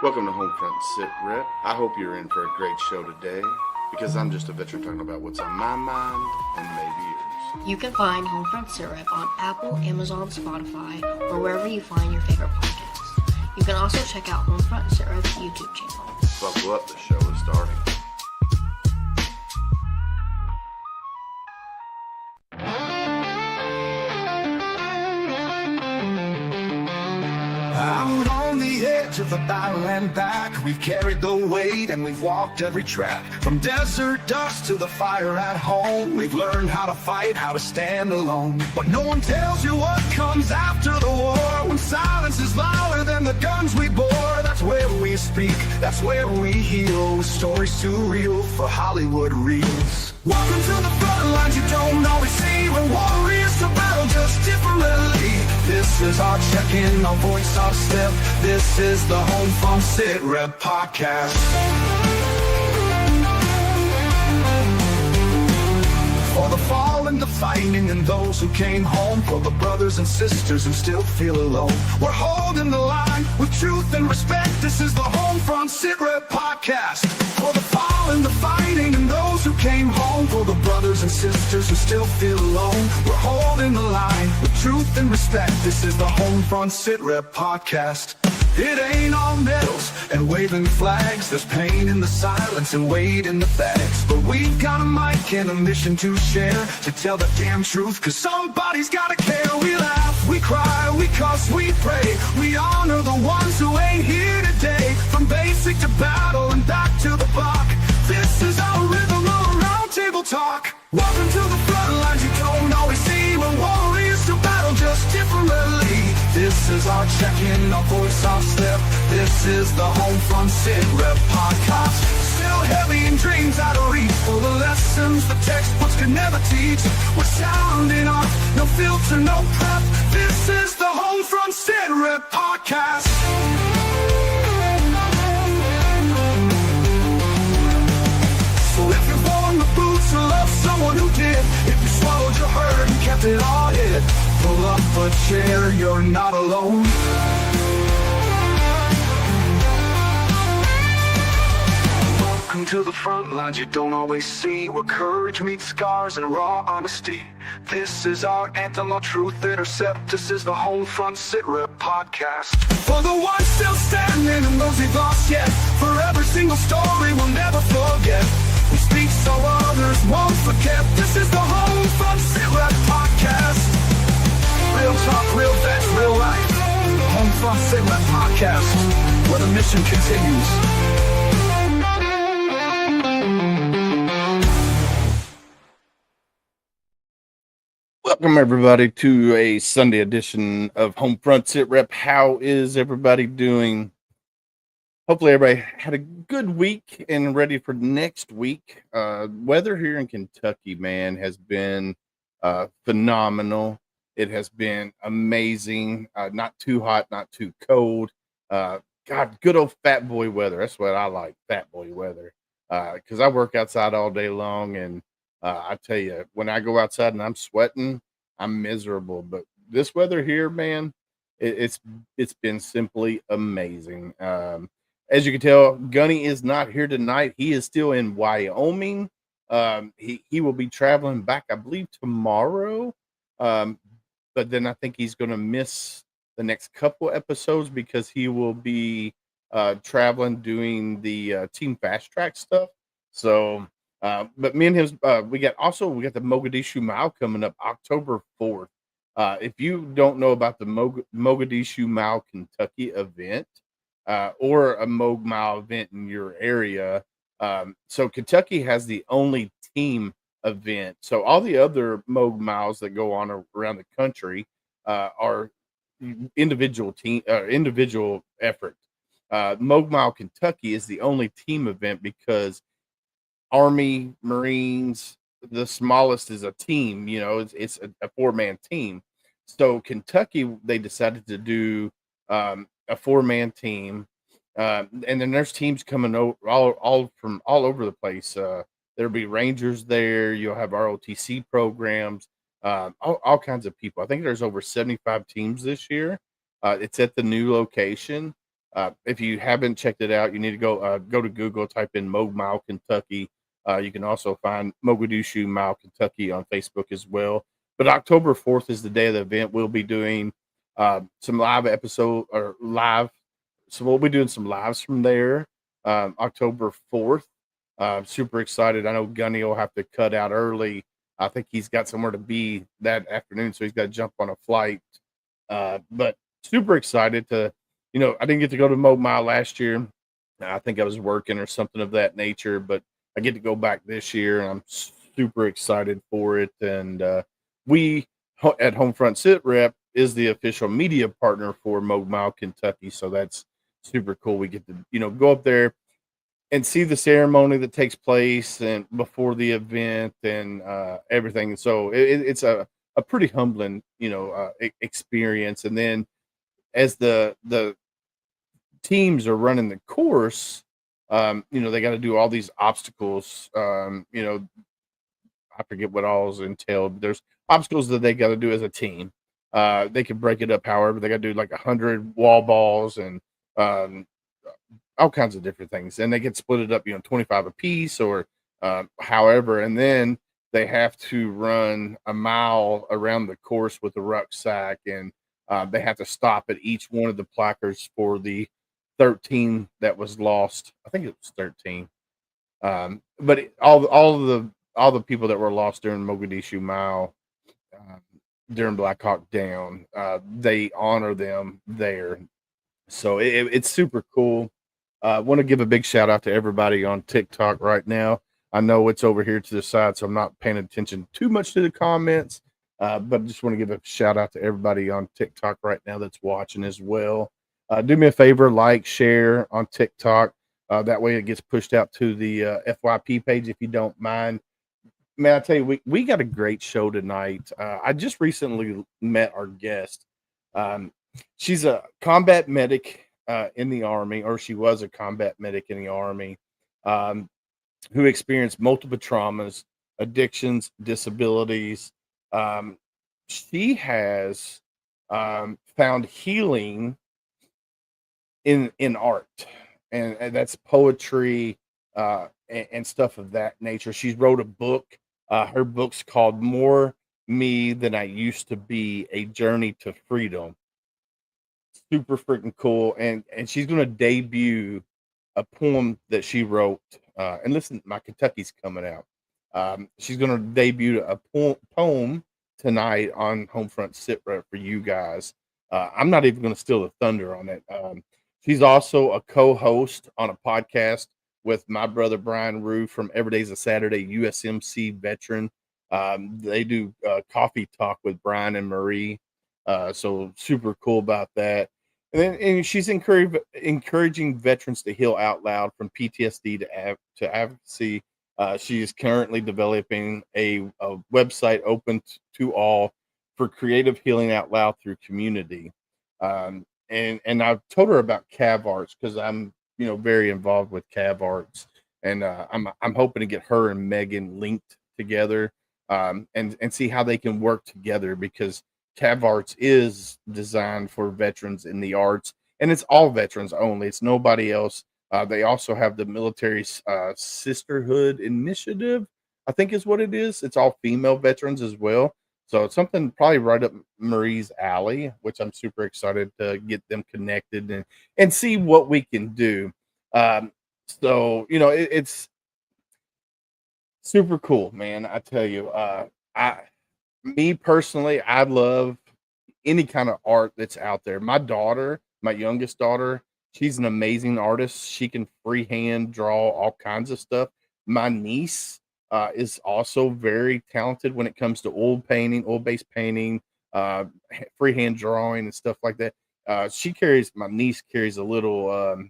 Welcome to Homefront Sit Rep. I hope you're in for a great show today because I'm just a veteran talking about what's on my mind and maybe yours. You can find Homefront Sit Rep on Apple, Amazon, Spotify, or wherever you find your favorite podcasts. You can also check out Homefront Sit Rep's YouTube channel. Buckle up, the show is starting. Out on the edge of the battle and back, we've carried the weight and we've walked every track. From desert dust to the fire at home, we've learned how to fight, how to stand alone. But no one tells you what comes after the war, when silence is louder than the guns we bore. That's where we speak, that's where we heal, with stories too real for Hollywood reels. Welcome to the front lines you don't always see, when warriors to battle just differently. This is our check-in, our voice, our step. This is the Homefront Sit Rep podcast. For the fallen, the fighting, and those who came home. For the brothers and sisters who still feel alone. We're holding the line with truth and respect. This is the Homefront Sit Rep podcast. For the fallen, the fighting, and those who came home. For the brothers and sisters who still feel alone. We're holding the line with truth and respect. This is the Homefront Sit Rep podcast. It ain't all medals and waving flags. There's pain in the silence and weight in the bags. But we've got a mic and a mission to share, to tell the damn truth, cause somebody's gotta care. We laugh, we cry, we cuss, we pray. We honor the ones who ain't here today. From basic to battle and back to the block. This is our rhythm of round table talk. Welcome to the front lines you don't always see, when warriors to battle just differently. This is our check-in, our voice, our step. This is the Homefront Sit Rep podcast. Still heavy in dreams out of reach, for the lessons the textbooks could never teach. We're sounding off, no filter, no prep. This is the Homefront Sit Rep podcast. So if you're born with boots or love someone who did, if you swallowed your hurt and kept it all hid, pull up a chair, you're not alone. Welcome to the front lines you don't always see, where courage meets scars and raw honesty. This is our anthem, our truth intercept. This is the Homefront Sit Rep podcast. For the ones still standing and those we've lost yet, for every single story we'll never forget. We speak so others won't forget. This is the Homefront Sit Rep podcast. Real talk, real vets, real life. Homefront Sit Rep podcast, where the mission continues. Welcome, everybody, to a Sunday edition of Homefront Sit Rep. How is everybody doing? Hopefully, everybody had a good week and ready for next week. Weather here in Kentucky, man, has been phenomenal. It has been amazing. Not too hot, not too cold. God, good old fat boy weather. That's what I like, fat boy weather. Because I work outside all day long, and I tell you, when I go outside and I'm sweating, I'm miserable. But this weather here, man, it's been simply amazing. As you can tell, Gunny is not here tonight. He is still in Wyoming. He will be traveling back, I believe, tomorrow. But then I think he's going to miss the next couple episodes because he will be traveling doing the Team Fast Track stuff. So, but me and him, we got the Mogadishu Mile coming up October 4th. If you don't know about the Mogadishu Mile Kentucky event, or a Moog Mile event in your area, so Kentucky has the only team event. So all the other Moog Miles that go on around the country are individual effort. Moog Mile Kentucky is the only team event because Army, Marines, the smallest is a team. You know, it's a 4-man team. So Kentucky, they decided to do a 4-man team, and then there's teams coming over all from all over the place. There'll be Rangers there. You'll have ROTC programs, all kinds of people. I think there's over 75 teams this year. It's at the new location. If you haven't checked it out, you need to go to Google, type in Mogue Mile, Kentucky. You can also find Mogadishu Mile, Kentucky on Facebook as well. But October 4th is the day of the event. We'll be doing some live episode or live. So we'll be doing some lives from there October 4th. Super excited. I know Gunny will have to cut out early. I think he's got somewhere to be that afternoon, so he's got to jump on a flight. But super excited to, I didn't get to go to Mogue Mile last year. I think I was working or something of that nature, but I get to go back this year, and I'm super excited for it. And we at Homefront Sit Rep is the official media partner for Mogue Mile, Kentucky. So that's super cool. We get to, go up there and see the ceremony that takes place and before the event and everything. So it's a pretty humbling, experience. And then as the teams are running the course, they got to do all these obstacles. I forget what all is entailed, but there's obstacles that they got to do as a team. They can break it up however. They got to do like 100 wall balls and all kinds of different things. And they can split it up, 25 a piece or however. And then they have to run a mile around the course with a rucksack. And they have to stop at each one of the placards for the 13 that was lost. I think it was 13. But all the people that were lost during Mogadishu Mile, during Black Hawk Down, they honor them there. So it's super cool. I want to give a big shout out to everybody on TikTok right now. I know it's over here to the side, so I'm not paying attention too much to the comments, but I just want to give a shout out to everybody on TikTok right now that's watching as well. Do me a favor, like, share on TikTok. That way it gets pushed out to the FYP page if you don't mind. Man, I tell you, we got a great show tonight. I just recently met our guest. She's a combat medic in the Army, or she was a combat medic in the Army, who experienced multiple traumas, addictions, disabilities. She has found healing in art, and that's poetry and stuff of that nature. She's wrote a book. Her book's called More Me Than I Used to Be, A Journey to Freedom. Super freaking cool. And she's going to debut a poem that she wrote. And listen, my Kentucky's coming out. She's going to debut a poem tonight on Homefront Sit Rep for you guys. I'm not even going to steal the thunder on it. She's also a co-host on a podcast with my brother Bryan and Marie from Every Day's a Saturday, USMC Veteran. They do coffee talk with Bryan and Marie. So super cool about that. And she's encouraging veterans to heal out loud from PTSD to advocacy. She is currently developing a website open to all for creative healing out loud through community. And I've told her about Cav Arts because I'm very involved with Cav Arts, and I'm hoping to get her and Megan linked together and see how they can work together, because Cav Arts is designed for veterans in the arts, and it's all veterans only. It's nobody else. They also have the Military Sisterhood Initiative, I think is what it is. It's all female veterans as well. So it's something probably right up Marie's alley, which I'm super excited to get them connected and see what we can do. So, it's super cool, man. I tell you, me personally, I love any kind of art that's out there. My daughter, my youngest daughter, she's an amazing artist. She can freehand draw all kinds of stuff. My niece is also very talented when it comes to oil-based painting, freehand drawing and stuff like that. My niece carries a little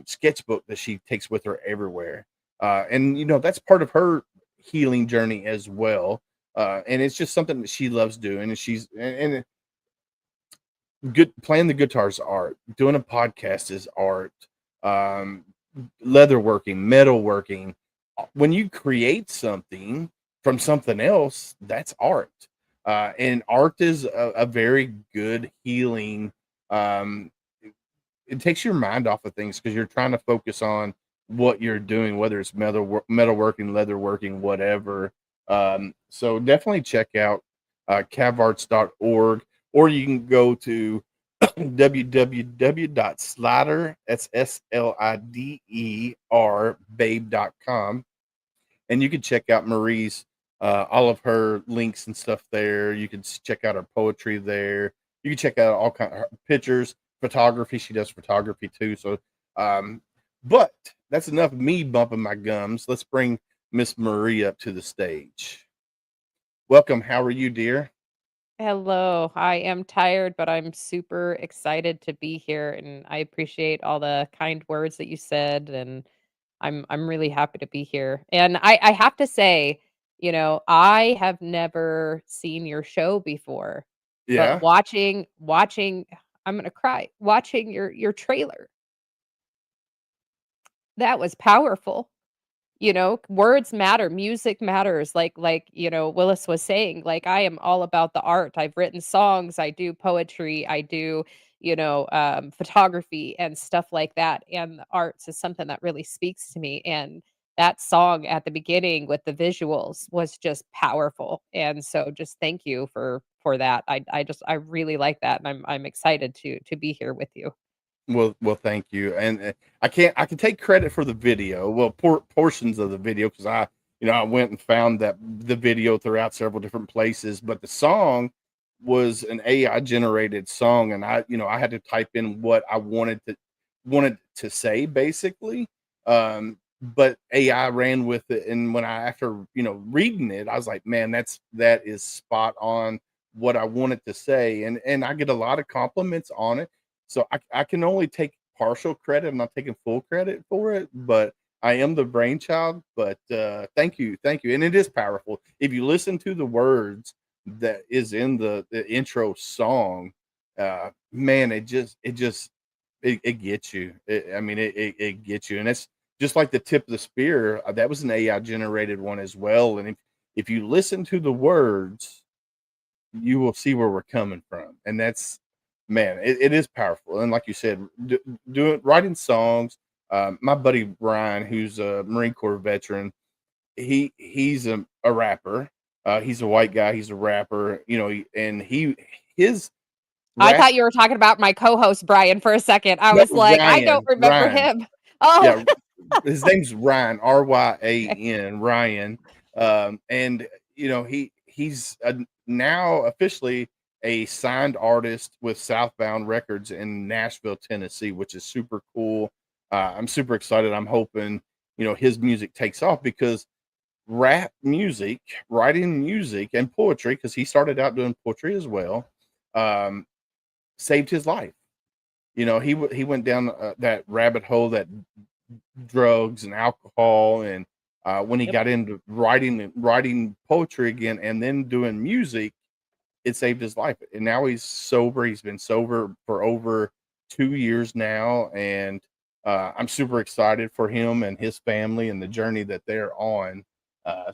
sketchbook that she takes with her everywhere. And that's part of her healing journey as well. And it's just something that she loves doing. And good, playing the guitar is art. Doing a podcast is art. Leatherworking, metalworking. When you create something from something else, that's art. And art is a very good healing it takes your mind off of things because you're trying to focus on what you're doing, whether it's metalworking, leatherworking, whatever. So definitely check out cavarts.org, or you can go to www.slider, that's SLIDER, babe.com, and you can check out Marie's all of her links and stuff there. You can check out her poetry there. You can check out all kind of pictures, photography. She does photography too. So, but that's enough of me bumping my gums. Let's bring Miss Marie up to the stage. Welcome. How are you, dear? Hello. I am tired, but I'm super excited to be here, and I appreciate all the kind words that you said, and I'm really happy to be here. And I have to say, I have never seen your show before, but Yeah. watching I'm gonna cry. Watching your trailer, that was powerful. Words matter, music matters, Willis was saying, like, I am all about the art. I've written songs, I do poetry, I do, photography and stuff like that, and the arts is something that really speaks to me, and that song at the beginning with the visuals was just powerful, and so just thank you for that. I really like that, and I'm excited to be here with you. Well, thank you. And I can take credit for the video. Well, portions of the video because I went and found that the video throughout several different places, but the song was an AI generated song, and I had to type in what I wanted to say basically. But AI ran with it, and when I after reading it, I was like, man, that is spot on what I wanted to say, and I get a lot of compliments on it, so I can only take partial credit. I'm not taking full credit for it, but I am the brainchild. But thank you, and it is powerful. If you listen to the words that is in the intro song, man, it gets you. It gets you, and it's just like the tip of the spear. That was an AI generated one as well, and if you listen to the words you will see where we're coming from. And that's, man, it is powerful. And like you said, doing writing songs. My buddy Bryan, who's a Marine Corps veteran, he's a rapper. He's a white guy. He's a rapper. And his I rap. thought you were talking about my co-host, Brian, for a second. I No, was like, "I don't remember Ryan. him." Oh, Yeah, his name's Ryan, okay. Ryan, Ryan. And he's now officially a signed artist with Southbound Records in Nashville, Tennessee, which is super cool. I'm super excited. I'm hoping his music takes off because rap music, writing music, and poetry, because he started out doing poetry as well, um, saved his life. He went down that rabbit hole, that drugs and alcohol, and when he Yep. got into writing poetry again and then doing music, it saved his life. And now he's sober. He's been sober for over 2 years now, and I'm super excited for him and his family and the journey that they're on.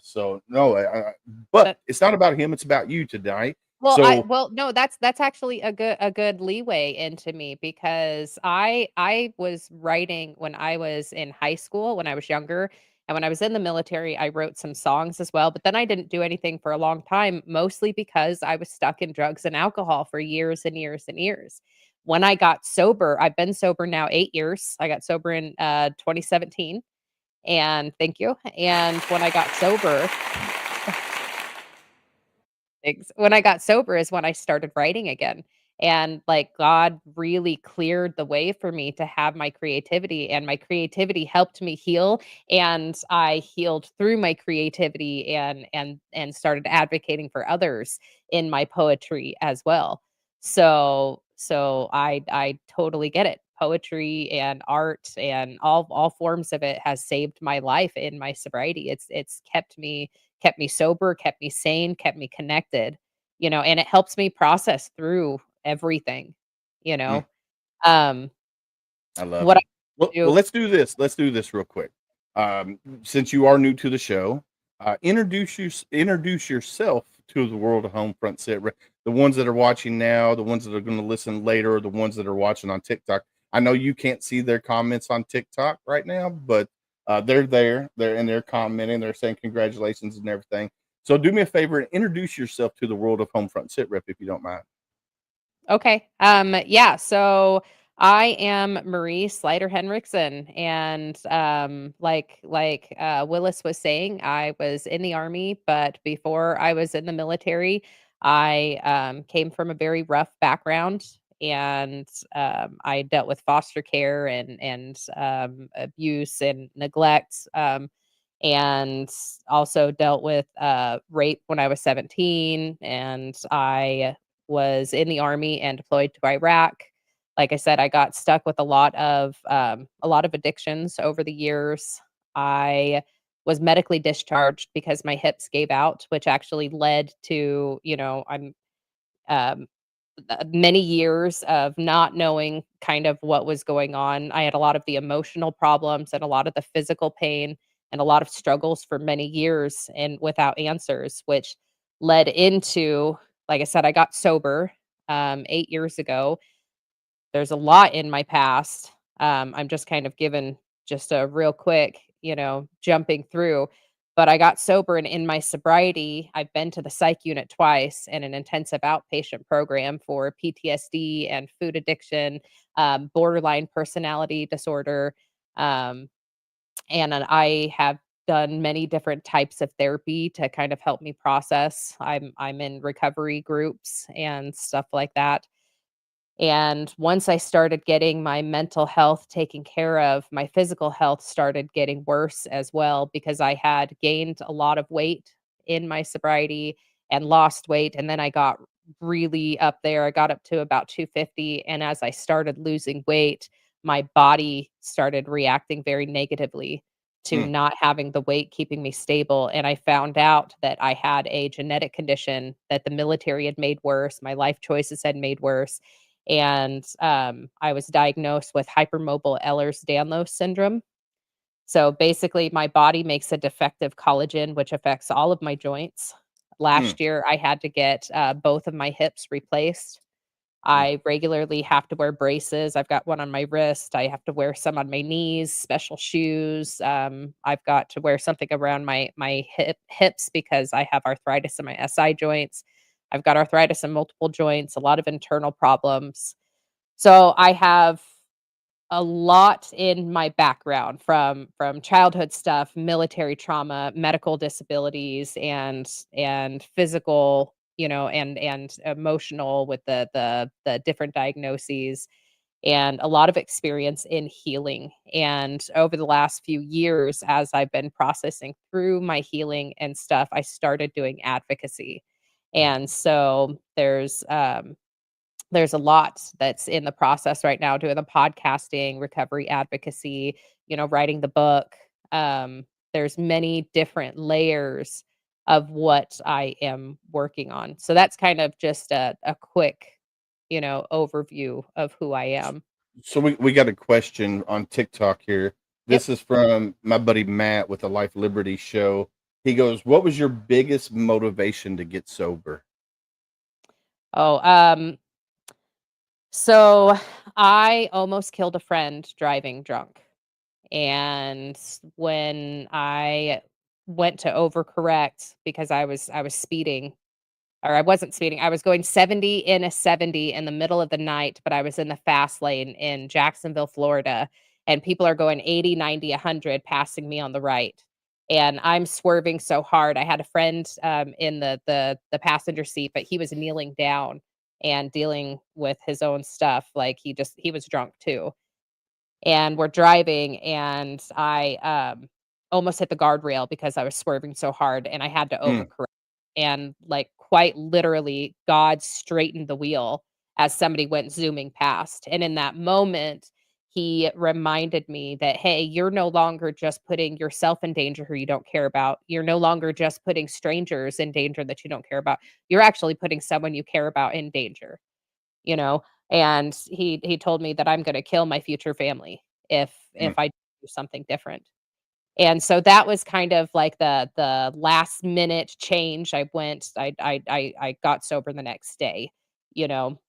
So no, but That it's not about him, it's about you tonight. well, So no, that's actually a good leeway into me because I was writing when I was in high school, when I was younger, and when I was in the military, I wrote some songs as well, but then I didn't do anything for a long time, mostly because I was stuck in drugs and alcohol for years and years and years. When I got sober, I've been sober now 8 years. I got sober in 2017, and thank you. And when I got sober, when I got sober is when I started writing again. And like God really cleared the way for me to have my creativity, and my creativity helped me heal, and I healed through my creativity and started advocating for others in my poetry as well. So I totally get it. Poetry and art and all forms of it has saved my life in my sobriety. It's kept me sober, kept me sane, kept me connected, and it helps me process through everything, you mm, know. Um, I love what I it. Well, do let's do this. Let's do this real quick. Since you are new to the show, introduce yourself to the world of home front sit. The ones that are watching now, the ones that are going to listen later, or the ones that are watching on TikTok. I know you can't see their comments on TikTok right now, but they're there. They're commenting. They're saying congratulations and everything. So do me a favor and introduce yourself to the world of Homefront Sit Rep if you don't mind. Okay. Yeah. So I am Marie Slider Henriksen, and Willis was saying, I was in the army, but before I was in the military, I came from a very rough background, and I dealt with foster care and abuse and neglect. And also dealt with rape when I was 17, and I was in the army and deployed to Iraq. Like I said, I got stuck with a lot of addictions over the years. I was medically discharged because my hips gave out, which actually led to, um, many years of not knowing kind of what was going on. I had a lot of the emotional problems and a lot of the physical pain and a lot of struggles for many years and without answers, which led into, like I said, I got sober 8 years ago. There's a lot in my past. I'm just kind of given just a real quick, jumping through. But I got sober, and in my sobriety, I've been to the psych unit twice and an intensive outpatient program for PTSD and food addiction, borderline personality disorder. Um, I have done many different types of therapy to kind of help me process. I'm in recovery groups and stuff like that. And once I started getting my mental health taken care of, my physical health started getting worse as well because I had gained a lot of weight in my sobriety and lost weight. And then I got really up there. I got up to about 250. And as I started losing weight, my body started reacting very negatively to Mm, not having the weight keeping me stable. And I found out that I had a genetic condition that the military had made worse, my life choices had made worse, and I was diagnosed with hypermobile Ehlers-Danlos syndrome. So basically, my body makes a defective collagen, which affects all of my joints. mm, Last year, I had to get both of my hips replaced. mm. I regularly have to wear braces. I've got one on my wrist. I have to wear some on my knees, special shoes. I've got to wear something around my hips because I have arthritis in my SI joints. I've got arthritis in multiple joints, a lot of internal problems. So I have a lot in my background from childhood stuff, military trauma, medical disabilities, and physical, and emotional with the different diagnoses, and a lot of experience in healing. And over the last few years, as I've been processing through my healing and stuff, I started doing advocacy. And so there's a lot that's in the process right now, doing the podcasting, recovery advocacy, writing the book. There's many different layers of what I am working on. So that's kind of just a quick, overview of who I am. So we got a question on TikTok here. Yep. This is from my buddy Matt with the Life Liberty show. He goes, "What was your biggest motivation to get sober?" Oh, so I almost killed a friend driving drunk. And when I went to overcorrect because I was speeding, or I wasn't speeding, I was going 70 in a 70 in the middle of the night, but I was in the fast lane in Jacksonville, Florida, and people are going 80, 90, 100 passing me on the right. And I'm swerving so hard. I had a friend in the passenger seat, but he was kneeling down and dealing with his own stuff. Like he was drunk too, and we're driving, and I almost hit the guardrail because I was swerving so hard, and I had to Mm, overcorrect. And like quite literally, God straightened the wheel as somebody went zooming past. And in that moment, he reminded me that, hey, you're no longer just putting yourself in danger who you don't care about. You're no longer just putting strangers in danger that you don't care about. You're actually putting someone you care about in danger, you know? And he told me that I'm gonna kill my future family if mm. I do something different. And so that was kind of like the last minute change. I got sober the next day, you know?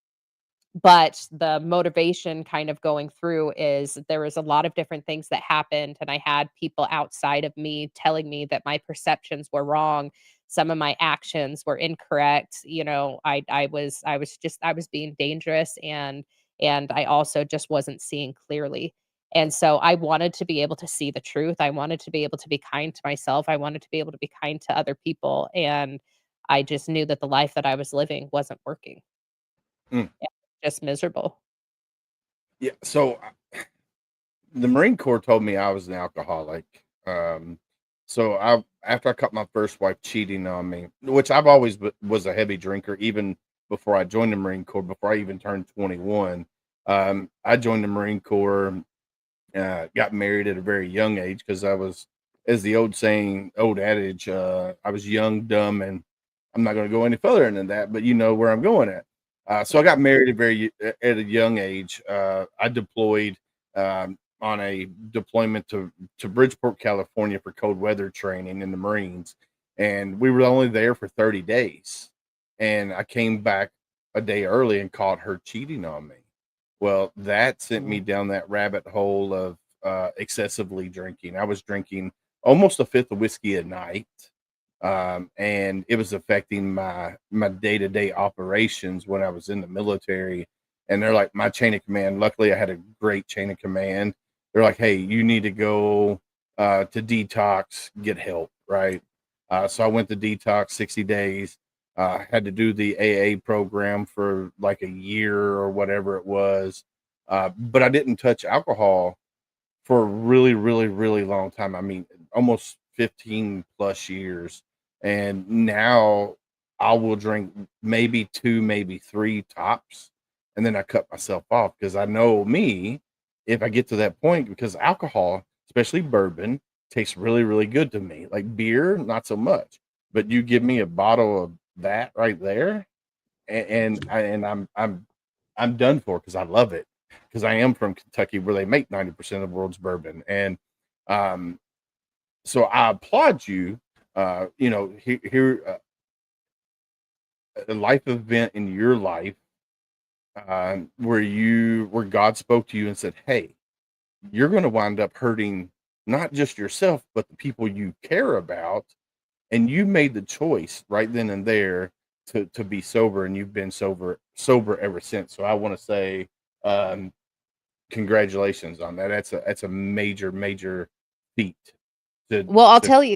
But the motivation kind of going through is there was a lot of different things that happened, and I had people outside of me telling me that my perceptions were wrong. Some of my actions were incorrect. I was being dangerous, and I also just wasn't seeing clearly. And so I wanted to be able to see the truth. I wanted to be able to be kind to myself. I wanted to be able to be kind to other people. And I just knew that the life that I was living wasn't working. Mm. Yeah, just miserable. Yeah. So the Marine Corps told me I was an alcoholic. Um, so after I caught my first wife cheating on me, which I've always was a heavy drinker, even before I joined the Marine Corps, before I even turned 21. I joined the Marine Corps, got married at a very young age because I was, as the old adage, I was young, dumb, and I'm not going to go any further than that, but you know where I'm going at. So I got married at a young age. I deployed on a deployment to Bridgeport, California for cold weather training in the Marines, and we were only there for 30 days. And I came back a day early and caught her cheating on me. Well, that sent me Mm. down that rabbit hole of excessively drinking. I was drinking almost a fifth of whiskey a night, and it was affecting my day to day operations when I was in the military. And they're like my chain of command. Luckily, I had a great chain of command. They're like, "Hey, you need to go to detox, get help." Right. So I went to detox 60 days. Had to do the AA program for like a year or whatever it was. But I didn't touch alcohol for a really, really, really long time. I mean, almost 15 plus years. And now I will drink maybe two, maybe three tops. And then I cut myself off because I know me, if I get to that point, because alcohol, especially bourbon, tastes really, really good to me. Like beer, not so much. But you give me a bottle of that right there, and I'm done for because I love it because I am from Kentucky where they make 90% of the world's bourbon. And um, so I applaud you. Here a life event in your life where God spoke to you and said, "Hey, you're going to wind up hurting not just yourself but the people you care about," and you made the choice right then and there to be sober, and you've been sober ever since. So I want to say um, congratulations on that. That's a major, major feat to Well, I'll to tell you.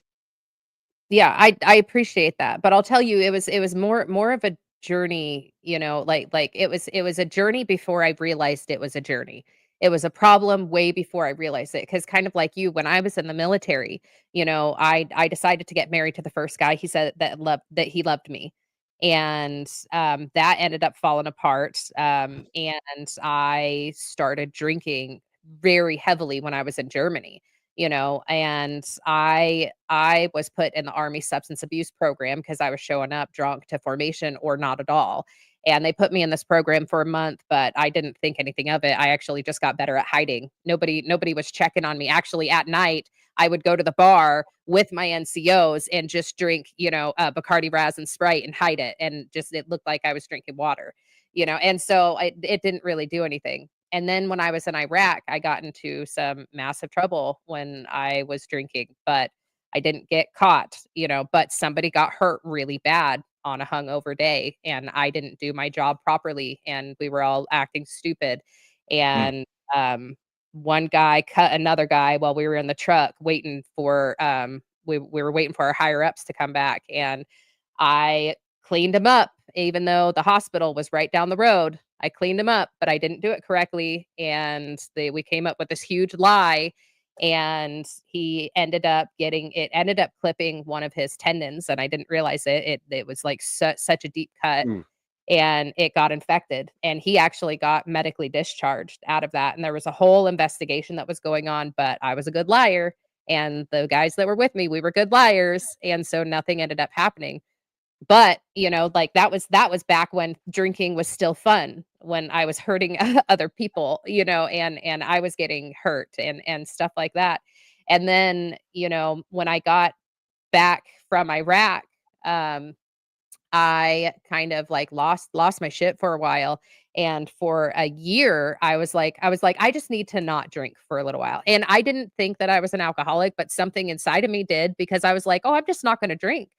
Yeah, I appreciate that, but I'll tell you it was more of a journey, it was a journey before I realized it was a journey. It was a problem way before I realized it, because kind of like you, when I was in the military, I decided to get married to the first guy. He said that he loved me, and, that ended up falling apart, and I started drinking very heavily when I was in Germany. And I was put in the Army substance abuse program because I was showing up drunk to formation or not at all. And they put me in this program for a month, but I didn't think anything of it. I actually just got better at hiding. Nobody was checking on me. Actually, at night, I would go to the bar with my NCOs and just drink, Bacardi Raz and Sprite and hide it. And just it looked like I was drinking water, and so it didn't really do anything. And then when I was in Iraq, I got into some massive trouble when I was drinking, but I didn't get caught, but somebody got hurt really bad on a hungover day, and I didn't do my job properly, and we were all acting stupid. mm, And one guy cut another guy while we were in the truck waiting for we were waiting for our higher ups to come back, and I cleaned him up even though the hospital was right down the road. I cleaned him up, but I didn't do it correctly, and we came up with this huge lie, and it ended up clipping one of his tendons, and I didn't realize it. It was like such a deep cut, mm, and it got infected, and he actually got medically discharged out of that, and there was a whole investigation that was going on, but I was a good liar, and the guys that were with me, we were good liars, and so nothing ended up happening. But, like, that was back when drinking was still fun, when I was hurting other people, and I was getting hurt and stuff like that. And then, when I got back from Iraq, um, I kind of, like, lost my shit for a while, And for a year, I just need to not drink for a little while. And I didn't think that I was an alcoholic, but something inside of me did, because I was like, oh, I'm just not going to drink.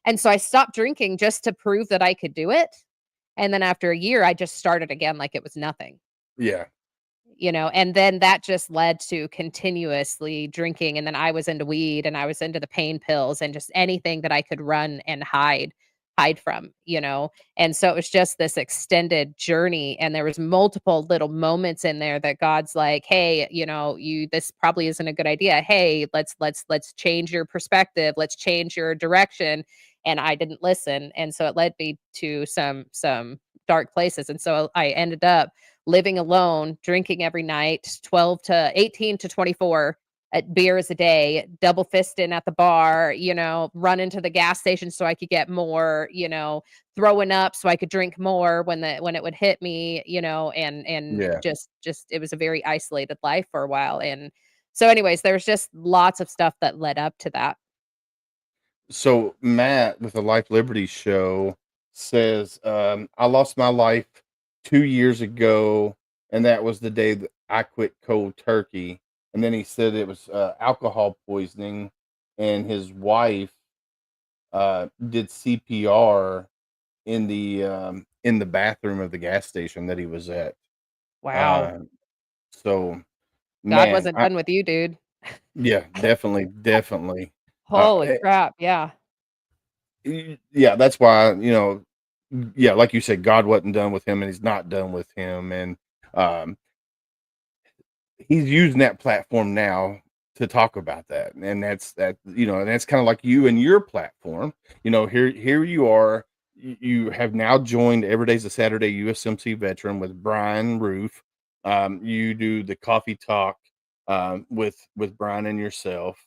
And so I stopped drinking just to prove that I could do it. And then after a year, I just started again like it was nothing. Yeah. And then that just led to continuously drinking, and then I was into weed, and I was into the pain pills, and just anything that I could run and hide from. And so it was just this extended journey, and there was multiple little moments in there that God's like, "Hey, this probably isn't a good idea. Hey, let's change your perspective. Let's change your direction." And I didn't listen, and so it led me to some dark places, and so I ended up living alone, drinking every night, 12 to 18 to 24 beers a day, double fisting at the bar, running to the gas station so I could get more, throwing up so I could drink more when it would hit me, and Yeah. just it was a very isolated life for a while. And so anyways, there's just lots of stuff that led up to that. So Matt with the Life Liberty show says, I lost my life 2 years ago, and that was the day that I quit cold turkey. And then he said it was alcohol poisoning, and his wife did CPR in the bathroom of the gas station that he was at. Wow. Uh, so God man, wasn't done with you, dude. yeah, definitely, definitely. Uh, Holy crap. Yeah. yeah, that's why, yeah, like you said, God wasn't done with him, and he's not done with him. And um, he's using that platform now to talk about that. And and that's kind of like you and your platform. Here you are. You have now joined Every Day's a Saturday USMC Veteran with Brian Roof. You do the coffee talk with Brian and yourself.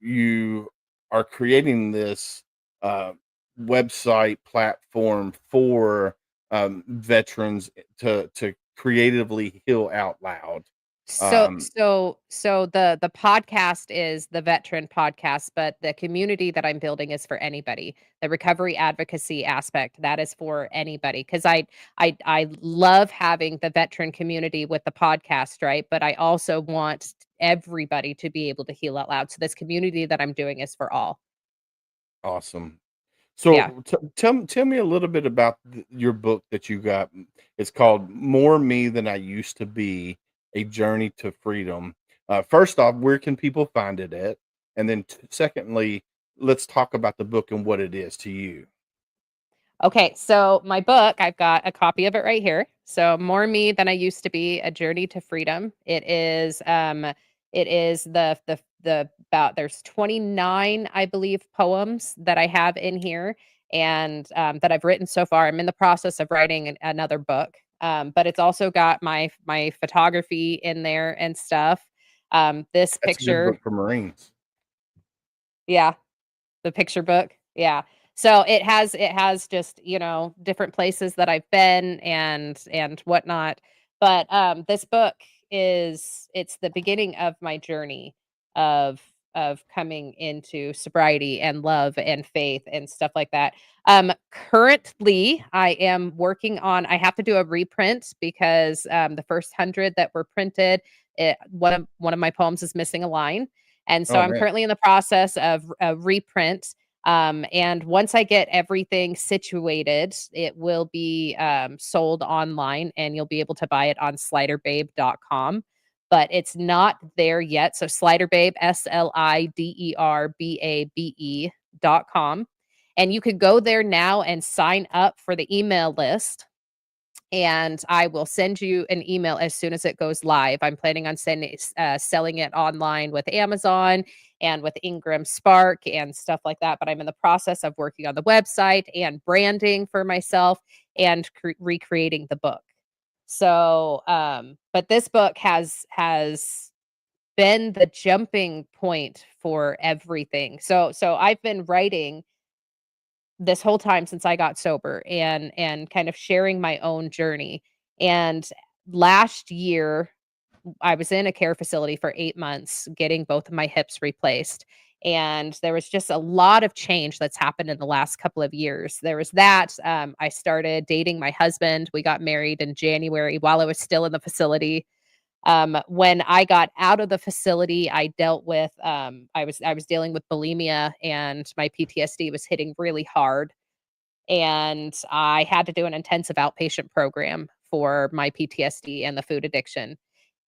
You are creating this uh, website platform for veterans to creatively heal out loud. So Um, so so the podcast is the veteran podcast, but the community that I'm building is for anybody. The recovery advocacy aspect, that is for anybody, because I love having the veteran community with the podcast, right? But I also want everybody to be able to heal out loud. So this community that I'm doing is for all. awesome. Yeah. So tell me a little bit about your book that you got. It's called "More Me Than I Used to Be: A Journey to Freedom." First off, where can people find it at? And then, secondly, let's talk about the book and what it is to you. Okay, so my book, I've got a copy of it right here. So More Me Than I Used to Be: A Journey to Freedom. It is the about there's 29, I believe, poems that I have in here, and that I've written so far. I'm in the process of writing another book. But it's also got my photography in there and stuff. This That's a good picture, book for Marines. yeah, the picture book? Yeah. So it has just, different places that I've been and whatnot. But this book it's the beginning of my journey of coming into sobriety and love and faith and stuff like that. Currently I am working on, I have to do a reprint because the first 100 that were printed, one of my poems is missing a line. And so Oh I'm man, currently in the process of a reprint. And once I get everything situated, it will be sold online, and you'll be able to buy it on sliderbabe.com. But it's not there yet. So Sliderbabe, SLIDERBABE.com. And you could go there now and sign up for the email list, and I will send you an email as soon as it goes live. I'm planning on selling it online with Amazon and with Ingram Spark and stuff like that. But I'm in the process of working on the website and branding for myself and recreating the book. So, but this book has been the jumping point for everything. So I've been writing this whole time since I got sober and kind of sharing my own journey. And last year I was in a care facility for 8 months getting both of my hips replaced, and there was just a lot of change that's happened in the last couple of years. There was that, I started dating my husband. We got married in January while I was still in the facility. When I got out of the facility, I dealt with, I was dealing with bulimia, and my PTSD was hitting really hard, and I had to do an intensive outpatient program for my PTSD and the food addiction.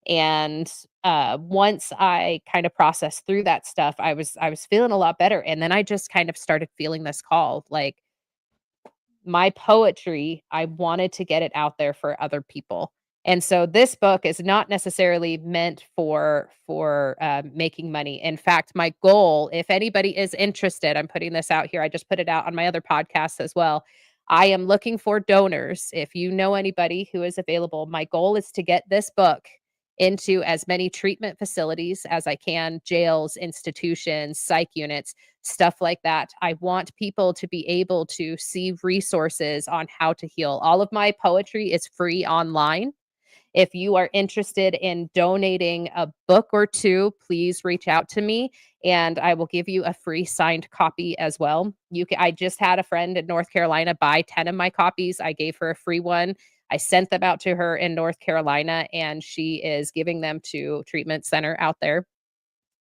And once I kind of processed through that stuff, I was feeling a lot better, and then I just kind of started feeling this call, like my poetry, I wanted to get it out there for other people. And so this book is not necessarily meant for making money. In fact, my goal, if anybody is interested, I'm putting this out here. I just put it out on my other podcast as well. I am looking for donors. If you know anybody who is available, my goal is to get this book into as many treatment facilities as I can, jails, institutions, psych units, stuff like that. I want people to be able to see resources on how to heal. All of my poetry is free online. If you are interested in donating a book or two, please reach out to me and I will give you a free signed copy as well. I just had a friend in North Carolina buy 10 of my copies. I gave her a free one. I sent them out to her in North Carolina, and she is giving them to treatment center out there.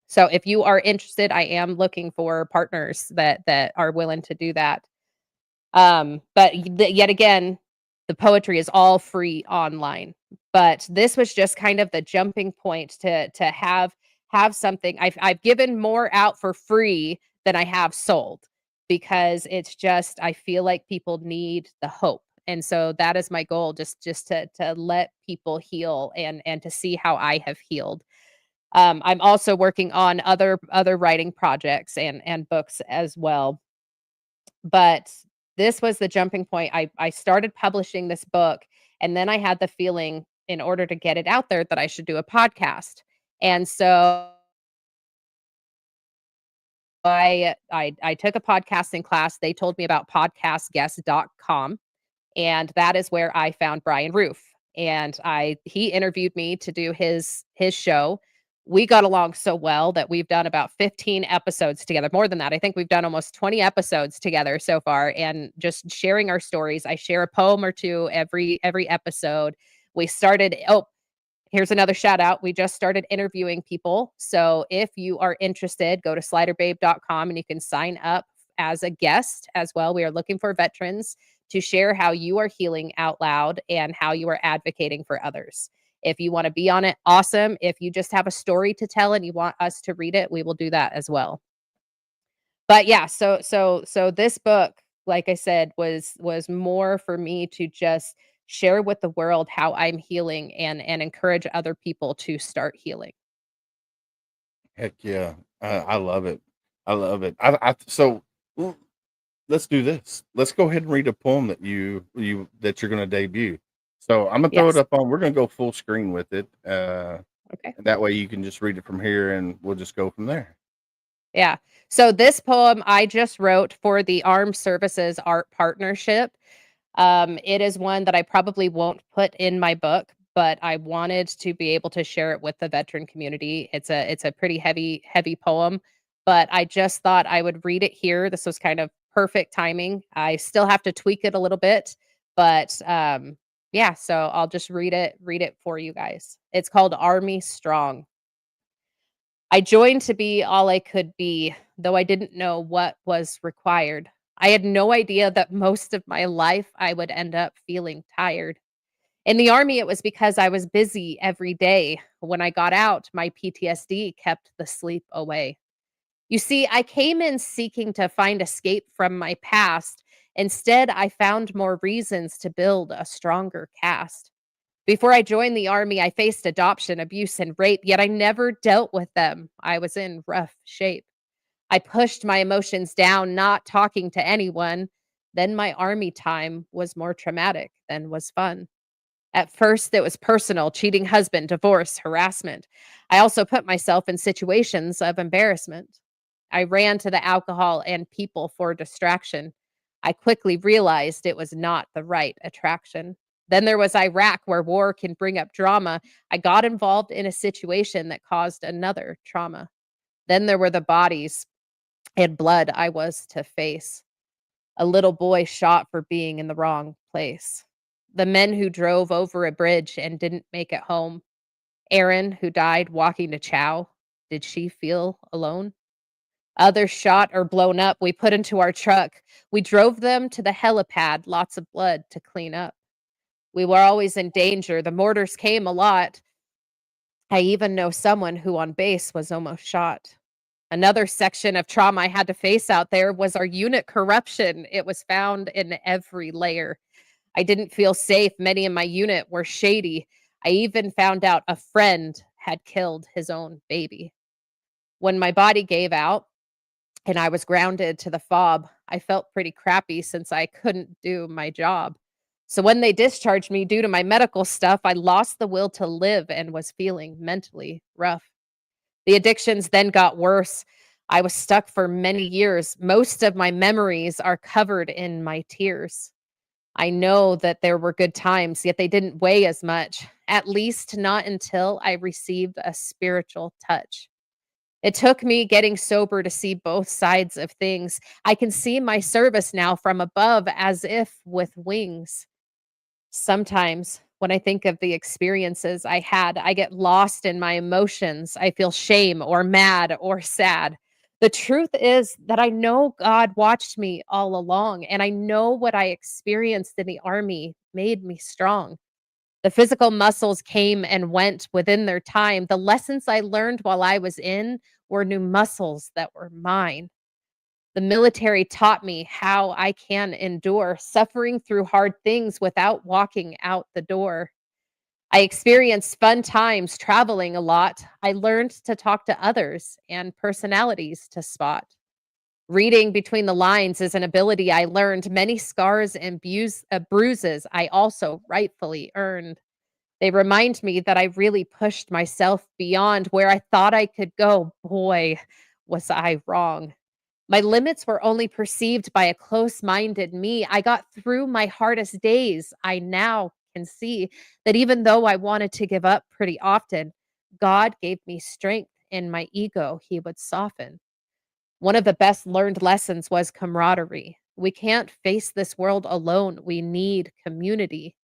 So if you are interested, I am looking for partners that are willing to do that. But yet again, the poetry is all free online. But this was just kind of the jumping point to have something. I've given more out for free than I have sold, because it's just I feel like people need the hope. And so that is my goal, just to let people heal and to see how I have healed. I'm also working on other writing projects and books as well. But this was the jumping point. I started publishing this book, and then I had the feeling in order to get it out there that I should do a podcast. And so I took a podcasting class. They told me about podcastguest.com, and that is where I found Brian Roof. And he interviewed me to do his show. We got along so well that we've done about 15 episodes together. More than that, I think we've done almost 20 episodes together so far, and just sharing our stories. I share a poem or two every episode. We started Here's another shout out. We just started interviewing people. So if you are interested, go to sliderbabe.com and you can sign up as a guest as well. We are looking for veterans to share how you are healing out loud and how you are advocating for others. If you want to be on it, awesome. If you just have a story to tell and you want us to read it, we will do that as well. But yeah, so this book, like I said, was more for me to just share with the world how I'm healing and encourage other people to start healing. Heck yeah. I love it. I love it. So l- let's do this. Let's go ahead and read a poem that that you're going to debut. So I'm going to throw it Yes. up on, we're going to go full screen with it. Okay. And that way you can just read it from here and we'll just go from there. Yeah. So this poem I just wrote for the Armed Services Art Partnership. It is one that I probably won't put in my book, but I wanted to be able to share it with the veteran community. It's a pretty heavy poem, but I just thought I would read it here. This was kind of perfect timing. I still have to tweak it a little bit, but yeah, so I'll just read it for you guys. It's called Army Strong. I joined to be all I could be, though I didn't know what was required. I had no idea that most of my life I would end up feeling tired. In the army, it was because I was busy every day. When I got out, my PTSD kept the sleep away. You see, I came in seeking to find escape from my past. Instead, I found more reasons to build a stronger cast. Before I joined the army, I faced adoption, abuse, and rape, yet I never dealt with them. I was in rough shape. I pushed my emotions down, not talking to anyone. Then my army time was more traumatic than was fun. At first, it was personal: cheating husband, divorce, harassment. I also put myself in situations of embarrassment. I ran to the alcohol and people for distraction. I quickly realized it was not the right attraction. Then there was Iraq, where war can bring up drama. I got involved in a situation that caused another trauma. Then there were the bodies and blood I was to face. A little boy shot for being in the wrong place. The men who drove over a bridge and didn't make it home. Erin, who died walking to chow. Did she feel alone? Others shot or blown up, we put into our truck. We drove them to the helipad, lots of blood to clean up. We were always in danger. The mortars came a lot. I even know someone who on base was almost shot. Another section of trauma I had to face out there was our unit corruption. It was found in every layer. I didn't feel safe. Many in my unit were shady. I even found out a friend had killed his own baby. When my body gave out and I was grounded to the fob, I felt pretty crappy since I couldn't do my job. So when they discharged me due to my medical stuff, I lost the will to live and was feeling mentally rough. The addictions then got worse. I was stuck for many years. Most of my memories are covered in my tears. I know that there were good times, yet they didn't weigh as much, at least not until I received a spiritual touch. It took me getting sober to see both sides of things. I can see my service now from above as if with wings. Sometimes when I think of the experiences I had, I get lost in my emotions. I feel shame or mad or sad. The truth is that I know God watched me all along, and I know what I experienced in the army made me strong. The physical muscles came and went within their time. The lessons I learned while I was in were new muscles that were mine. The military taught me how I can endure suffering through hard things without walking out the door. I experienced fun times traveling a lot. I learned to talk to others and personalities to spot. Reading between the lines is an ability I learned. Many scars and bruises I also rightfully earned. They remind me that I really pushed myself beyond where I thought I could go. Boy, was I wrong. My limits were only perceived by a close minded me. I got through my hardest days. I now can see that even though I wanted to give up pretty often, God gave me strength in my ego he would soften. One of the best learned lessons was camaraderie. We can't face this world alone. We need community.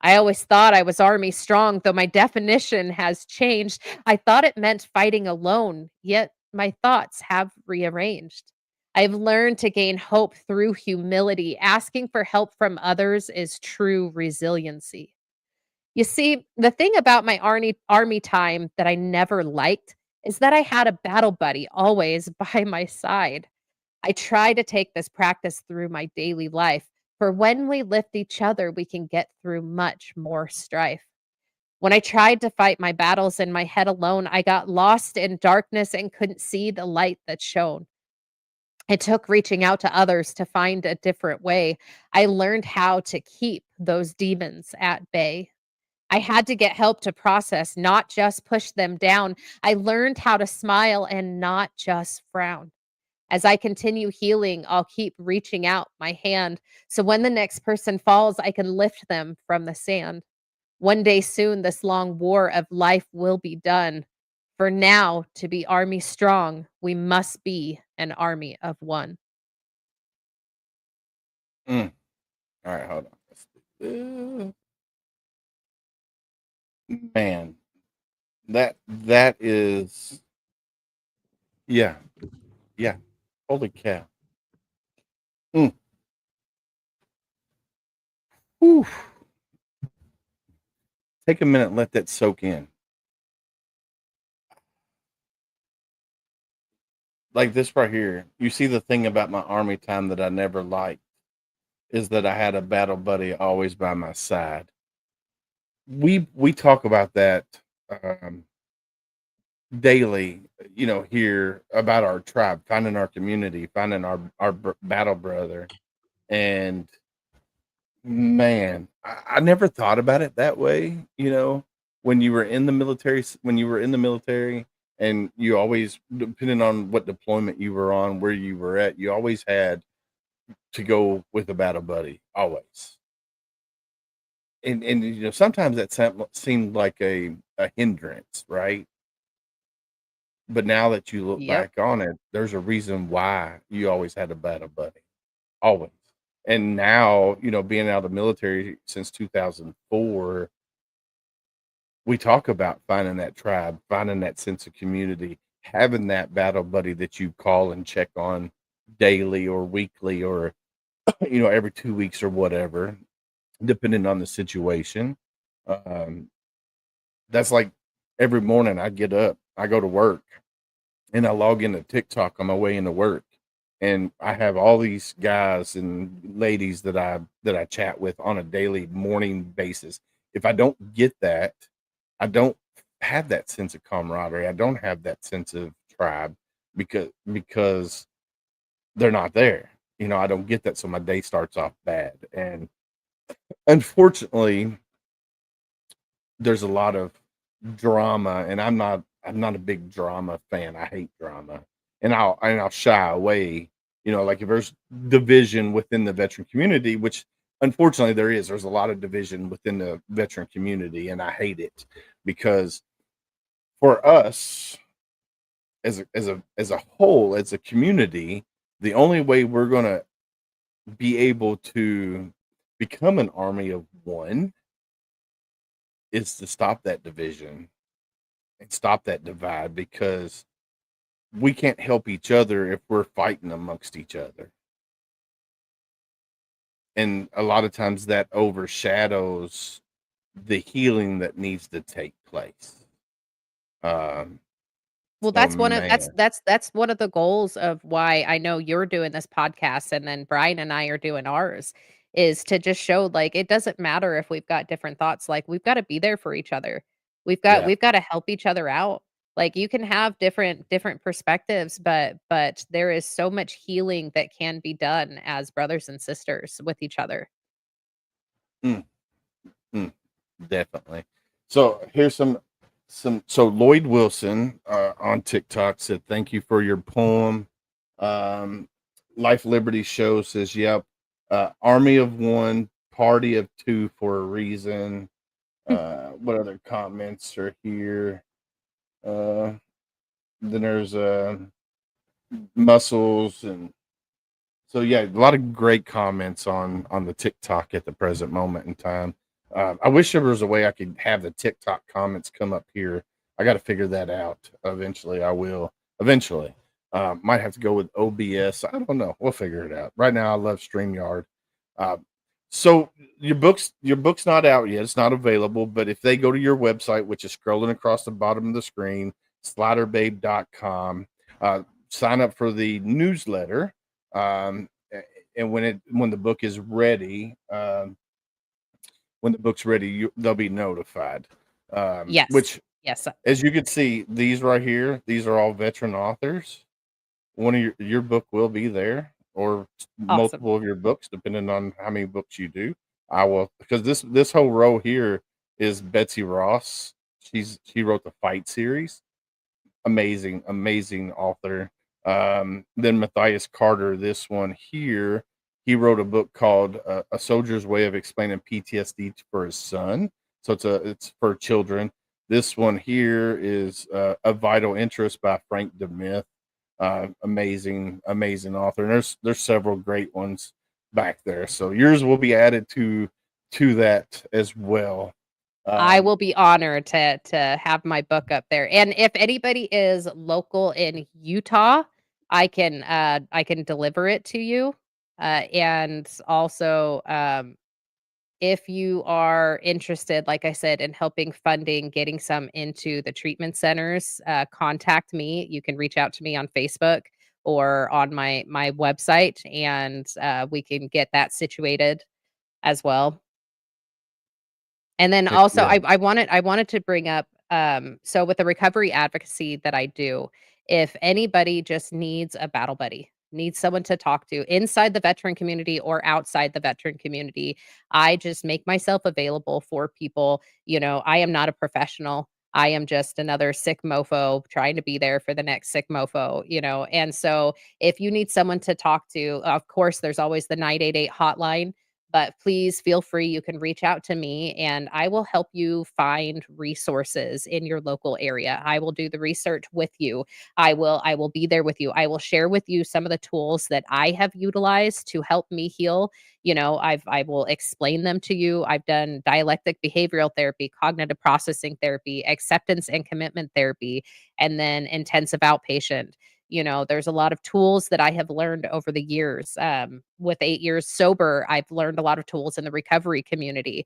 I always thought I was army strong, though my definition has changed. I thought it meant fighting alone, yet my thoughts have rearranged. I've learned to gain hope through humility. Asking for help from others is true resiliency. You see, the thing about my army time that I never liked is that I had a battle buddy always by my side. I try to take this practice through my daily life, for when we lift each other, we can get through much more strife. When I tried to fight my battles in my head alone, I got lost in darkness and couldn't see the light that shone. It took reaching out to others to find a different way. I learned how to keep those demons at bay. I had to get help to process, not just push them down. I learned how to smile and not just frown. As I continue healing, I'll keep reaching out my hand so when the next person falls, I can lift them from the sand. One day soon, this long war of life will be done. For now, to be army strong, we must be an army of one. Mm. All right, hold on. Let's do this. Man, that is, yeah, yeah. Holy cow. Mm. Whew. Take a minute and let that soak in. Like this right here. You see, the thing about my army time that I never liked is that I had a battle buddy always by my side. We talk about that um, daily, here about our tribe, finding our community, finding our battle brother. And man, I never thought about it that way. When you were in the military, and you always, depending on what deployment you were on, where you were at, you always had to go with a battle buddy, always. and sometimes that seemed like a hindrance, right? But now that you look Yep. back on it, there's a reason why you always had a battle buddy, always. And now, being out of the military since 2004, we talk about finding that tribe, finding that sense of community, having that battle buddy that you call and check on daily or weekly or, every 2 weeks or whatever, depending on the situation. Um, that's like every morning I get up, I go to work, and I log into TikTok on my way into work, and I have all these guys and ladies that I chat with on a daily morning basis. If I don't get that, I don't have that sense of camaraderie. I don't have that sense of tribe because they're not there. I don't get that, so my day starts off bad. And unfortunately, there's a lot of drama, and I'm not a big drama fan. I hate drama. And I'll shy away, like if there's division within the veteran community, which unfortunately there's a lot of division within the veteran community, and I hate it because for us as a whole, as a community, the only way we're gonna be able to become an army of one is to stop that division and stop that divide, because we can't help each other if we're fighting amongst each other. And a lot of times that overshadows the healing that needs to take place. Um, Well, so that's one of man, that's one of the goals of why I know you're doing this podcast and then Brian and I are doing ours, is to just show, like, it doesn't matter if we've got different thoughts, like, we've gotta be there for each other. yeah. We've gotta help each other out. Like, you can have different perspectives, but there is so much healing that can be done as brothers and sisters with each other. Mm, mm, definitely. So here's so Lloyd Wilson on TikTok said, "Thank you for your poem." Um, Life Liberty Show says, "Yep, Army of One, Party of Two for a reason." What other comments are here? Uh, then there's muscles, and so yeah, a lot of great comments on the TikTok at the present moment in time. I wish there was a way I could have the TikTok comments come up here. I got to figure that out eventually. I will eventually. Might have to go with OBS. I don't know. We'll figure it out. Right now, I love StreamYard. Uh, so your book's not out yet. It's not available. But if they go to your website, which is scrolling across the bottom of the screen, sliderbabe.com, sign up for the newsletter. um, and when the book is ready, when the book's ready, they'll be notified. Yes. Which, Yes. as you can see, these right here, these are all veteran authors. One of your book will be there, or Awesome. multiple of your books, depending on how many books you do. I will, because this whole row here is Betsy Ross. She wrote the Fight series. Amazing author. Then Matthias Carter, this one here, he wrote a book called A Soldier's Way of Explaining PTSD for His Son. So it's for children. This one here is A Vital Interest by Frank DeMyth. Amazing author. And there's several great ones back there. So yours will be added to that as well. I Um, will be honored to have my book up there, and if anybody is local in Utah, I can deliver it to you, and also, if you are interested, like I said, in helping funding, getting some into the treatment centers, contact me. You can reach out to me on Facebook or on my website, and, we can get that situated as well. And then heck also yeah. I wanted to bring up, so with the recovery advocacy that I do, if anybody just needs a battle buddy, needs someone to talk to inside the veteran community or outside the veteran community, I just make myself available for people. I am not a professional. I am just another sick mofo trying to be there for the next sick mofo. And so if you need someone to talk to, of course, there's always the 988 hotline. But please feel free. You can reach out to me and I will help you find resources in your local area. I will do the research with you. I will be there with you. I will share with you some of the tools that I have utilized to help me heal. I will explain them to you. I've done dialectic behavioral therapy, cognitive processing therapy, acceptance and commitment therapy, and then intensive outpatient. There's a lot of tools that I have learned over the years. With 8 years sober, I've learned a lot of tools in the recovery community.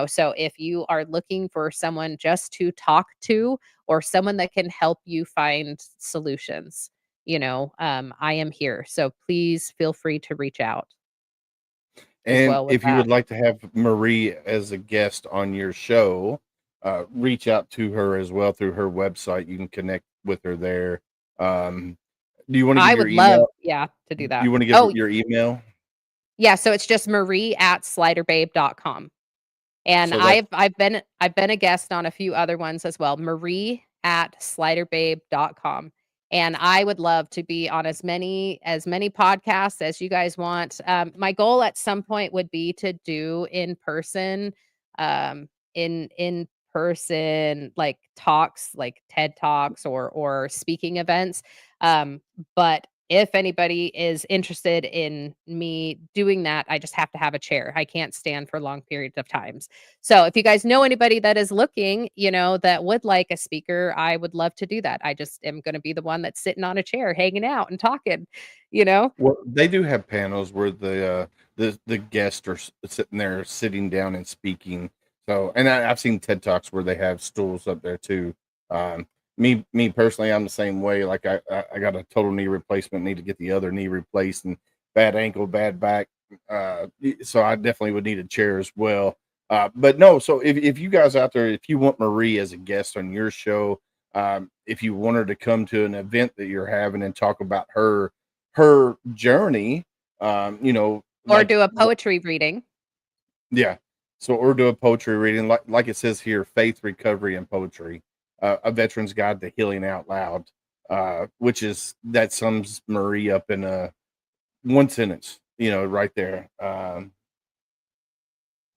So if you are looking for someone just to talk to or someone that can help you find solutions, I am here. So please feel free to reach out as And well with if you that. would like to have Marie as a guest on your show, reach out to her as well through her website. You can connect with her there. Um, do you want to give I your would love, email? yeah, to do Do that. you want to give Oh, your email? yeah. So it's just Marie@sliderbabe.com. And So that's I've been a guest on a few other ones as well, Marie@sliderbabe.com. And I would love to be on as many podcasts as you guys want. My goal at some point would be to do in person, in person like talks, like TED Talks or speaking events. But if anybody is interested in me doing that, I just have to have a chair. I can't stand for long periods of times. So if you guys know anybody that is looking, that would like a speaker, I would love to do that. I just am going to be the one that's sitting on a chair, hanging out and talking, you know? well, they do have panels where the guests are sitting there, sitting down and speaking. So, and I've seen TED Talks where they have stools up there too. Um, me personally, I'm the same way. Like I got a total knee replacement, need to get the other knee replaced, and bad ankle, bad back. So I definitely would need a chair as well. But no, so if you guys out there, if you want Marie as a guest on your show, if you want her to come to an event that you're having and talk about her journey, Or like do a poetry reading. yeah. So or do a poetry reading, like it says here, faith, recovery, and poetry, a veteran's guide to healing out loud, which is that sums Marie up in one sentence, right there.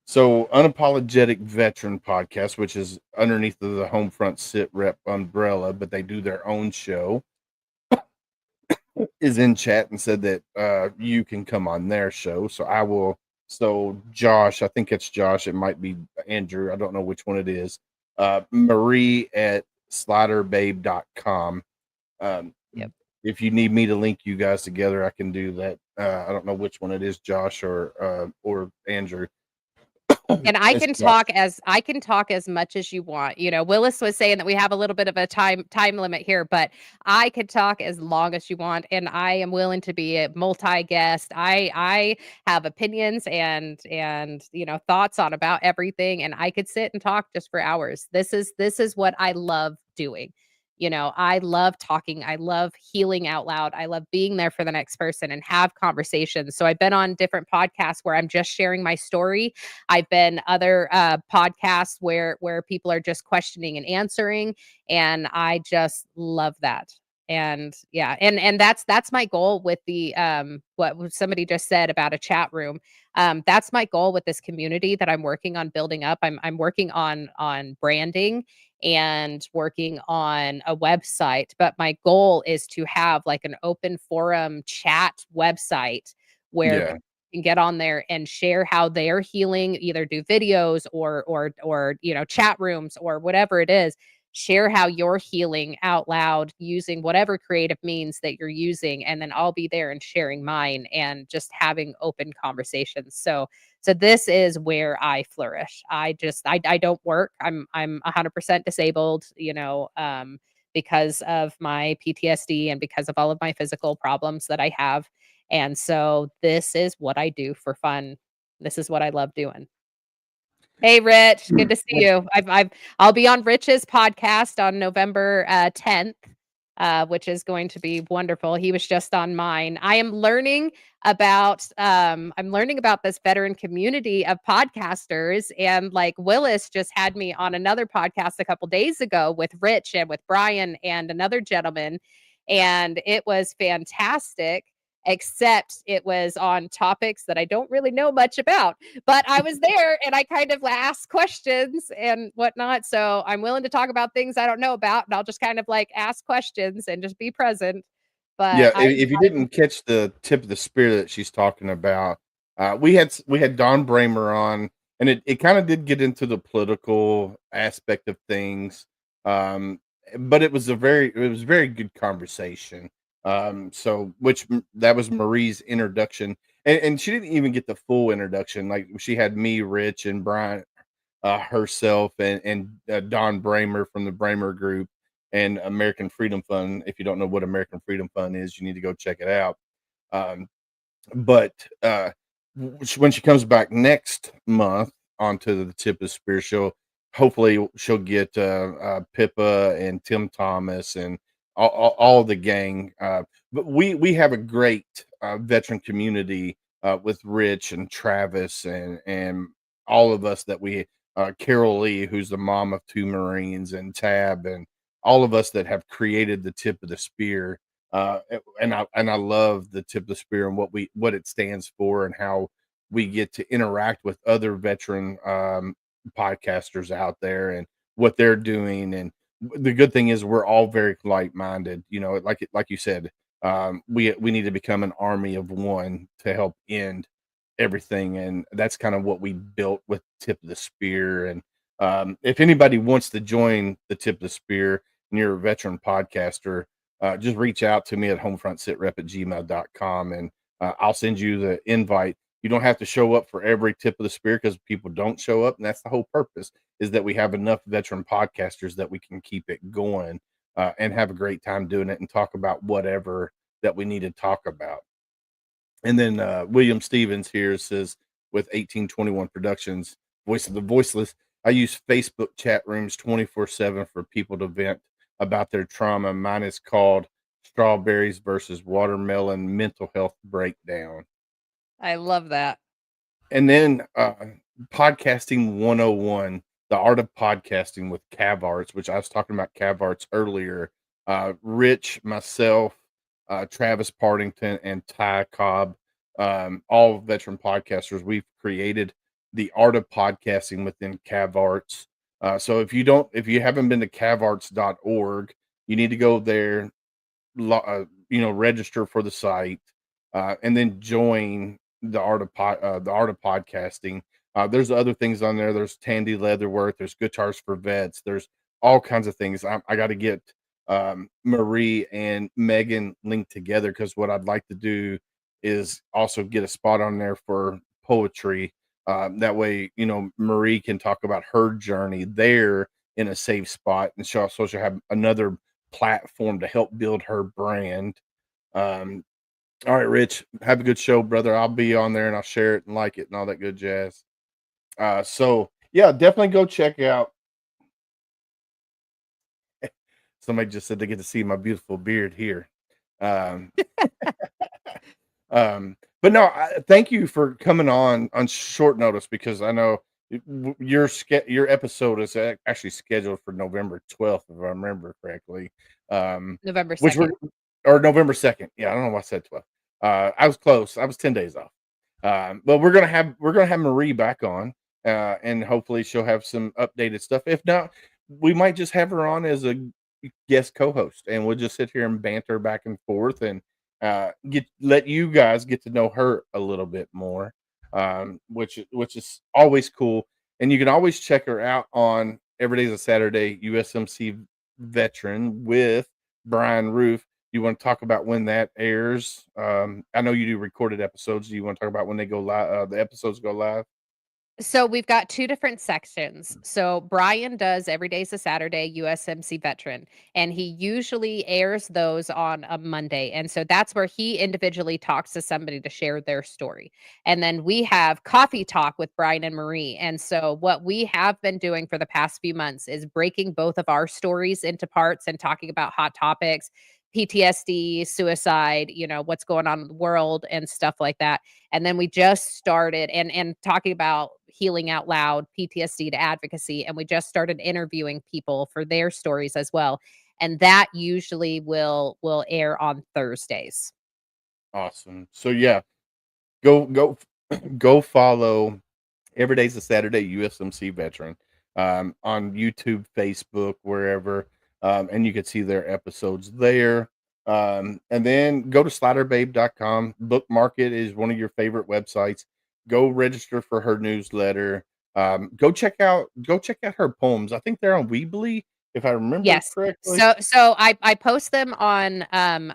So unapologetic veteran podcast, which is underneath the Homefront Sit Rep umbrella, but they do their own show, is in chat and said that you can come on their show. So I will. So Josh, I think it's Josh. It might be Andrew. I don't know which one it is. Marie at sliderbabe.com. Yep. If you need me to link you guys together, I can do that. I don't know which one it is, Josh or Andrew. And I It's can Josh. talk as much as you want. Willis was saying that we have a little bit of a time limit here, but I could talk as long as you want, and I am willing to be a multi-guest. I have opinions and thoughts on about everything, and I could sit and talk just for hours. This is what I love doing. I love talking. I love healing out loud. I love being there for the next person and have conversations. So I've been on different podcasts where I'm just sharing my story. I've been other podcasts where people are just questioning and answering, and I just love that. And yeah, and that's my goal with the what somebody just said about a chat room. That's my goal with this community that I'm working on building up. I'm working on branding and working on a website, but my goal is to have like an open forum chat website where Yeah. can get on there and share how they're healing, either do videos or chat rooms or whatever it is. Share how you're healing out loud using whatever creative means that you're using, and then I'll be there and sharing mine and just having open conversations. So this is where I flourish. I don't work. I'm 100% disabled, because of my PTSD and because of all of my physical problems that I have. And so this is what I do for fun. This is what I love doing. Hey, Rich, good to see you. I'll be on Rich's podcast on November 10th, which is going to be wonderful. He was just on mine. I'm learning about this veteran community of podcasters, and like Willis just had me on another podcast a couple days ago with Rich and with Bryan and another gentleman, and it was fantastic except it was on topics that I don't really know much about. But I was there and I kind of asked questions and whatnot. So I'm willing to talk about things I don't know about, and I'll just kind of like ask questions and just be present. But Yeah, if you didn't catch the tip of the spear that she's talking about, we had Don Bramer on, and it kind of did get into the political aspect of things, um, but it was a very good conversation. So that was Marie's introduction, and she didn't even get the full introduction. Like she had me, Rich, and Brian, herself, and Don Bramer from the Bramer Group and American Freedom Fund. If you don't know what American Freedom Fund is, you need to go check it out. Um, but when she comes back next month onto the tip of the spear, she'll get Pippa and Tim Thomas and all the gang. But we have a great veteran community with Rich and Travis and all of us that we Carol Lee, who's the mom of two Marines, and Tab, and all of us that have created the tip of the spear. And I love the tip of the spear and what it stands for, and how we get to interact with other veteran podcasters out there and what they're doing. And the good thing is we're all very like-minded. You know, like you said, we need to become an army of one to help end everything, and that's kind of what we built with tip of the spear. And if anybody wants to join the tip of the spear and you're a veteran podcaster, just reach out to me at homefrontsitrep@gmail.com, and I'll send you the invite. You don't have to show up for every tip of the spear, because people don't show up, and that's the whole purpose, is that we have enough veteran podcasters that we can keep it going and have a great time doing it and talk about whatever that we need to talk about. And then William Stevens here says, with 1821 Productions, Voice of the Voiceless, I use Facebook chat rooms 24/7 for people to vent about their trauma. Mine is called Strawberries versus Watermelon Mental Health Breakdown. I love that. And then Podcasting 101, the art of podcasting with Cav Arts, which I was talking about Cav Arts earlier. Rich, myself, Travis Partington, and Ty Cobb, all veteran podcasters, we've created the art of podcasting within Cav Arts. So if you haven't been to cavarts.org, you need to go there, register for the site, and then join the art of podcasting. There's other things on there. There's Tandy Leatherworth. There's guitars for vets. There's all kinds of things. I got to get Marie and Megan linked together, because what I'd like to do is also get a spot on there for poetry. That way, Marie can talk about her journey there in a safe spot, and she'll have another platform to help build her brand. All right, Rich, have a good show, brother. I'll be on there and I'll share it and like it and all that good jazz. So yeah, definitely go check out. Somebody just said they get to see my beautiful beard here. Um, but no, thank you for coming on short notice, because I know your episode is actually scheduled for November 12th, if I remember correctly. November Which 2nd. or November 2nd. Yeah, I don't know why I said 12. I was close. I was 10 days off. But we're gonna have Marie back on, and hopefully she'll have some updated stuff. If not, we might just have her on as a guest co-host, and we'll just sit here and banter back and forth, and let you guys get to know her a little bit more, which is always cool. And you can always check her out on Every Day's a Saturday, USMC Veteran with Brian Roof. You want to talk about when that airs? I know you do recorded episodes. Do you want to talk about when they go live? The episodes go live. So we've got two different sections. So Brian does Every Day's a Saturday, USMC Veteran, and he usually airs those on a Monday. And so that's where he individually talks to somebody to share their story. And then we have Coffee Talk with Bryan and Marie. And so what we have been doing for the past few months is breaking both of our stories into parts and talking about hot topics, PTSD, suicide, what's going on in the world and stuff like that. And then we just started and talking about healing out loud, PTSD to advocacy, and we just started interviewing people for their stories as well. And that usually will air on Thursdays. Awesome. So yeah, go go follow Every Day's a Saturday USMC Veteran on YouTube, Facebook, wherever, and you can see their episodes there. And then go to sliderbabe.com. Bookmark it is one of your favorite websites. Go register for her newsletter. Go check out her poems. I think they're on Weebly, if I remember Yes. correctly. So I post them on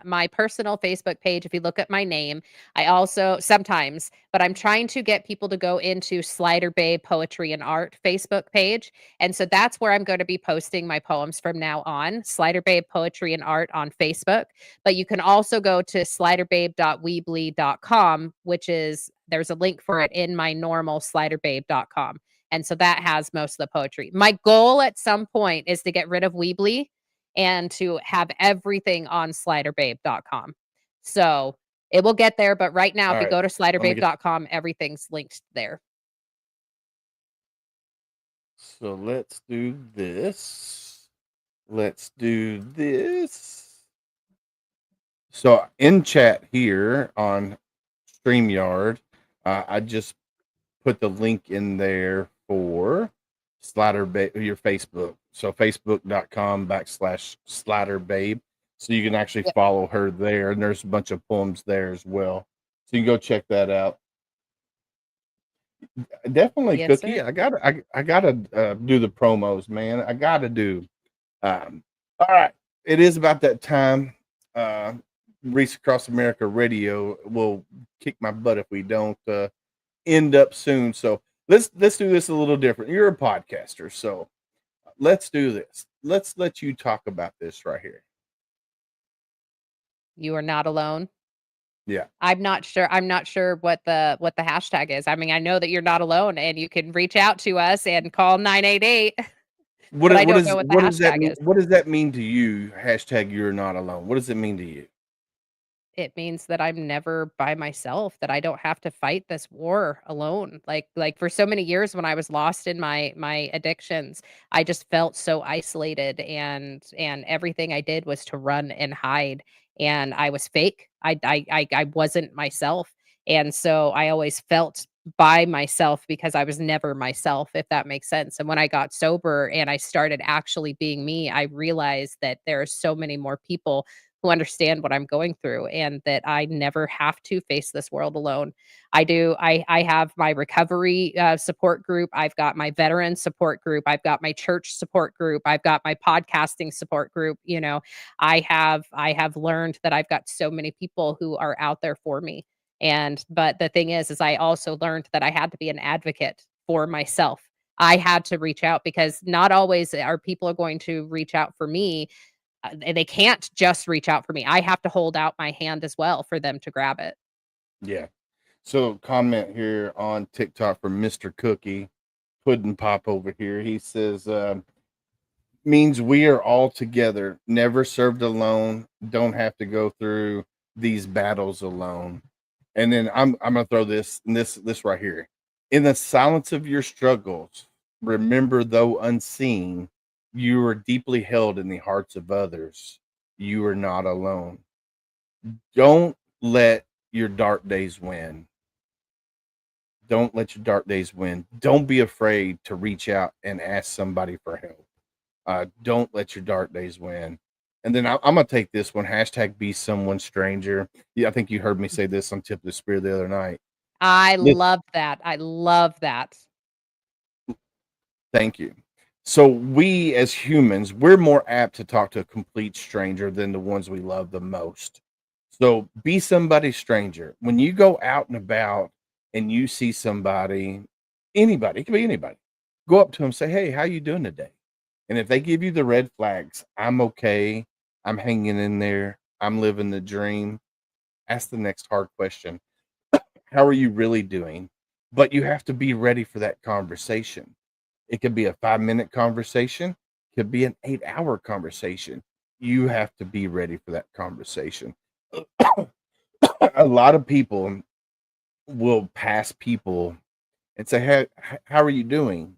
my personal Facebook page if you look at my name. I also sometimes, but I'm trying to get people to go into Slider Bay Poetry and Art Facebook page. And so that's where I'm going to be posting my poems from now on. Slider Bay Poetry and Art on Facebook. But you can also go to sliderbabe.weebly.com, which is there's a link for it in my normal sliderbabe.com. And so that has most of the poetry. My goal at some point is to get rid of Weebly and to have everything on sliderbabe.com. So it will get there, but right now, All if you right. go to Let me get sliderbabe.com, everything's linked there. so let's do this. Let's do this. So in chat here on StreamYard, I just put the link in there for your Facebook. So facebook.com/sliderbabe. So you can actually Yep. follow her there. And there's a bunch of poems there as well. So you can go check that out. Definitely, Yes, Cookie. sir. I gotta do the promos, man. I gotta do. All right. It is about that time. Uh Reese Across America Radio will kick my butt if we don't end up soon. So let's do this a little different. You're a podcaster, so let's do this. Let's let you talk about this right here. You are not alone. Yeah. I'm not sure what the hashtag is. I mean, I know that you're not alone and you can reach out to us and call 988, What but i- I what don't is know what the what does that hashtag mean? is. What does that mean to you? Hashtag you're not alone. What does it mean to you? It means that I'm never by myself, that I don't have to fight this war alone. Like for so many years when I was lost in my addictions, I just felt so isolated and everything I did was to run and hide and I was fake. I wasn't myself. And so I always felt by myself because I was never myself, if that makes sense. And when I got sober and I started actually being me, I realized that there are so many more people who understand what I'm going through and that I never have to face this world alone. I have my recovery support group. I've got my veteran support group. I've got my church support group. I've got my podcasting support group. I have learned that I've got so many people who are out there for me. And but the thing is I also learned that I had to be an advocate for myself. I had to reach out because not always are people going to reach out for me, they can't just reach out for me. I have to hold out my hand as well for them to grab it. Yeah. So comment here on TikTok from Mr. Cookie Puddin' Pop over here. He says means we are all together, never served alone, don't have to go through these battles alone. And then I'm gonna throw this right here. In the silence of your struggles, remember though unseen, you are deeply held in the hearts of others. You are not alone. Don't let your dark days win. Don't let your dark days win. Don't be afraid to reach out and ask somebody for help. Don't let your dark days win. And then I'm gonna take this one. Hashtag be someone stranger. Yeah, I think you heard me say this on Tip of the Spear the other night. I Listen, love that. I love that. thank you. So we as humans, we're more apt to talk to a complete stranger than the ones we love the most. So be somebody's stranger. When you go out and about and you see somebody, anybody, it could be anybody, go up to them, say, "Hey, how you doing today?" And if they give you the red flags, "I'm okay, I'm hanging in there, I'm living the dream," ask the next hard question. How are you really doing? But you have to be ready for that conversation. It could be a 5-minute conversation, could be an 8-hour conversation. You have to be ready for that conversation. A lot of people will pass people and say, "Hey, how are you doing?"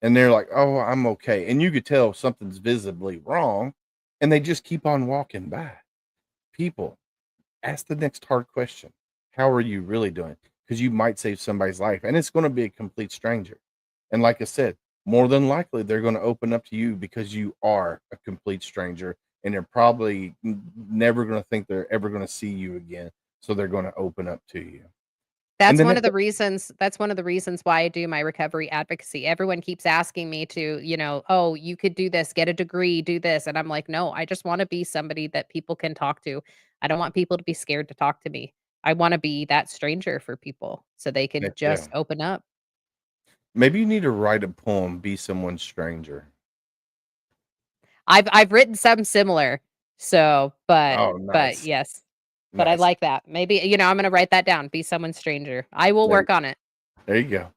And they're like, "Oh, I'm okay." And you could tell something's visibly wrong, and they just keep on walking by. People, ask the next hard question. How are you really doing? Because you might save somebody's life, and it's going to be a complete stranger. And like I said, more than likely they're going to open up to you because you are a complete stranger, and they're probably never going to think they're ever going to see you again. So they're going to open up to you. And That's then one of the reasons why I do my recovery advocacy. Everyone keeps asking me to, "Oh, you could do this, get a degree, do this." And I'm like, "No, I just wanna be somebody that people can talk to. I don't want people to be scared to talk to me. I wanna be that stranger for people so they can heck yeah. just open up." Maybe you need to write a poem, Be Someone's Stranger. I've written some similar, so but Oh, nice. yes. But I Nice. like that. Maybe, I'm gonna write that down, be someone's stranger. I will There, work on it. there you go.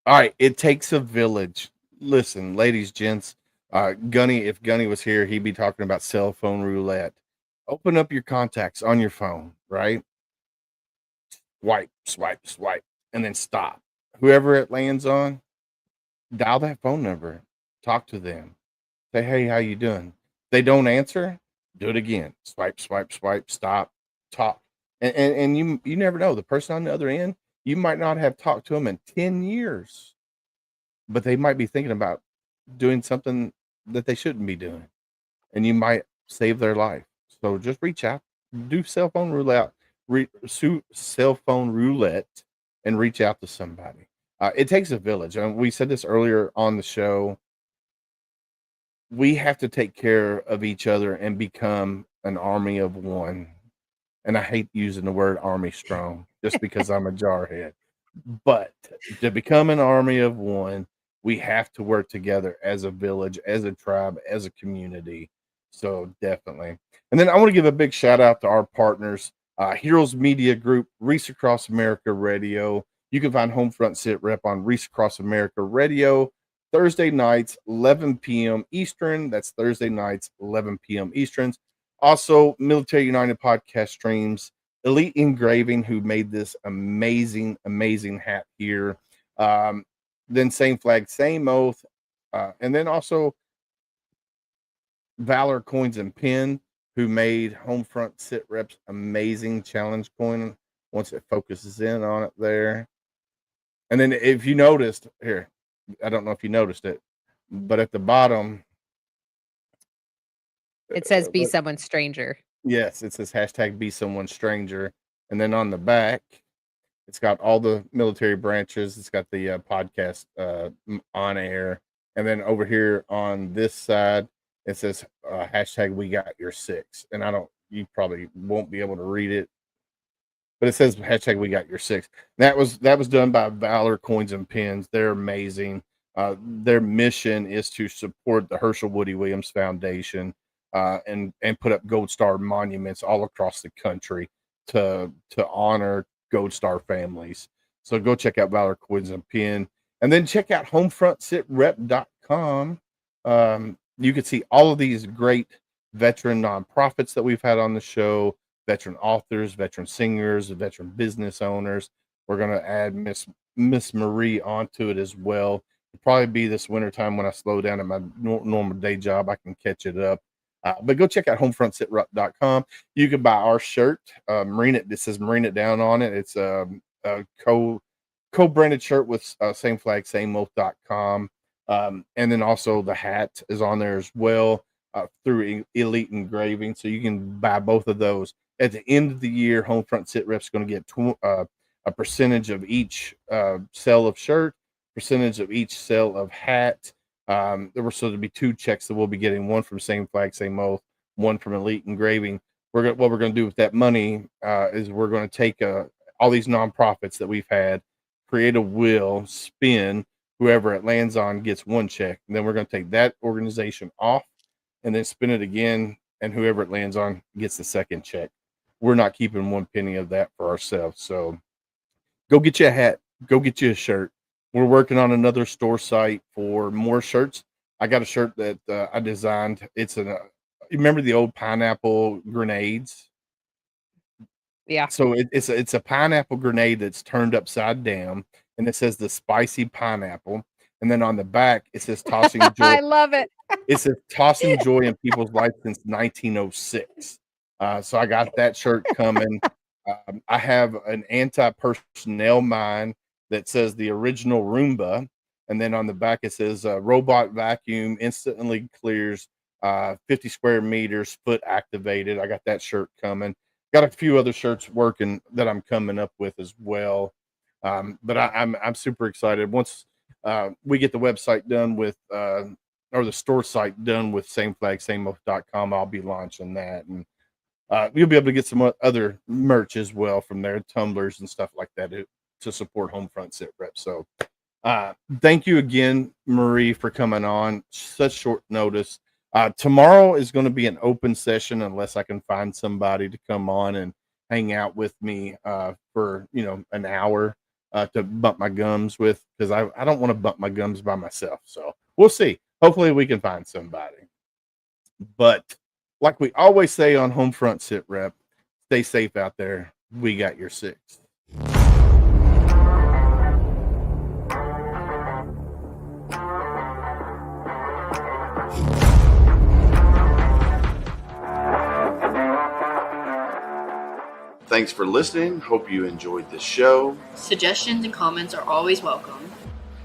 All right. It takes a village. Listen, ladies, gents, Gunny, if Gunny was here, he'd be talking about cell phone roulette. Open up your contacts on your phone, right? Swipe, swipe, swipe, and then stop. Whoever it lands on, dial that phone number. Talk to them. Say, hey, how you doing? They don't answer, do it again. Swipe, swipe, swipe, stop, talk. And you never know. The person on the other end, you might not have talked to them in 10 years, but they might be thinking about doing something that they shouldn't be doing. And you might save their life. So just reach out, do cell phone roulette and reach out to somebody. It takes a village. And we said this earlier on the show. We have to take care of each other and become an army of one. And I hate using the word army strong just because I'm a jarhead. But to become an army of one, we have to work together as a village, as a tribe, as a community. So definitely. And then I want to give a big shout out to our partners, Heroes Media Group, Reese Across America Radio. You can find Homefront Sit Rep on Reese Across America Radio Thursday nights, 11 p.m. Eastern. That's Thursday nights, 11 p.m. Eastern. Also, Military United podcast streams, Elite Engraving, who made this amazing, amazing hat here. Then Same Flag, Same Oath. And then also Valor Coins and Pin, who made Homefront Sit Reps amazing challenge coin once it focuses in on it there. And then if you noticed here, I don't know if you noticed it, but at the bottom, It says be someone's stranger. yes, it says hashtag Be Someone Stranger. And then on the back, it's got all the military branches. It's got the podcast on air. And then over here on this side, it says hashtag We Got Your Six. And you probably won't be able to read it, but it says hashtag We Got Your Six. That was done by Valor Coins and Pins. They're amazing. Their mission is to support the Herschel Woody Williams Foundation and put up Gold Star monuments all across the country to honor Gold Star families. So go check out Valor Coins and Pin, and then check out homefrontsitrep.com. You can see all of these great veteran nonprofits that we've had on the show, veteran authors, veteran singers, veteran business owners. We're going to add Miss Marie onto it as well. It'll probably be this wintertime when I slow down at my normal day job. I can catch it up. But go check out homefrontsitrep.com. You can buy our shirt. It says Marine It Down on it. It's a co-branded shirt with Same Flag, Same Oath.com. And then also the hat is on there as well through Elite Engraving. So you can buy both of those. At the end of the year, Homefront Sit Rep's going to get a percentage of each sale of shirt, percentage of each sale of hat. There were supposed to be 2 checks that we'll be getting, one from Same Flag, Same Oath, one from Elite Engraving. What we're going to do with that money is we're going to take all these nonprofits that we've had, create a wheel, spin. Whoever it lands on gets 1 check. And then we're going to take that organization off and then spin it again. And whoever it lands on gets the 2nd check. We're not keeping 1 penny of that for ourselves. So go get you a hat. Go get you a shirt. We're working on another store site for more shirts. I got a shirt that I designed. It's you remember the old pineapple grenades? Yeah. So it's a pineapple grenade that's turned upside down, and it says the spicy pineapple. And then on the back, it says tossing joy. I love it. It says tossing joy in people's life since 1906. So I got that shirt coming. I have an anti-personnel mine that says the original Roomba, and then on the back it says robot vacuum instantly clears 50 square meters, foot activated. I got that shirt coming. Got a few other shirts working that I'm coming up with as well. But I'm super excited. Once we get the website done with or the store site done with sameflagsameoath.com, I'll be launching that, and you'll be able to get some other merch as well from there, tumblers and stuff like that to support Homefront Sit Rep. So thank you again, Marie, for coming on such short notice. Tomorrow is going to be an open session unless I can find somebody to come on and hang out with me for an hour to bump my gums with, because I don't want to bump my gums by myself. So we'll see. Hopefully we can find somebody. But like we always say on Homefront Sit Rep, stay safe out there. We got your six. Thanks for listening. Hope you enjoyed the show. Suggestions and comments are always welcome.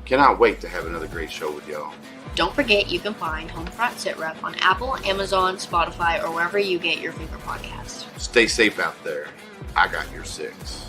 Cannot wait to have another great show with y'all. Don't forget you can find Homefront Sit Rep on Apple, Amazon, Spotify, or wherever you get your favorite podcasts. Stay safe out there. I got your six.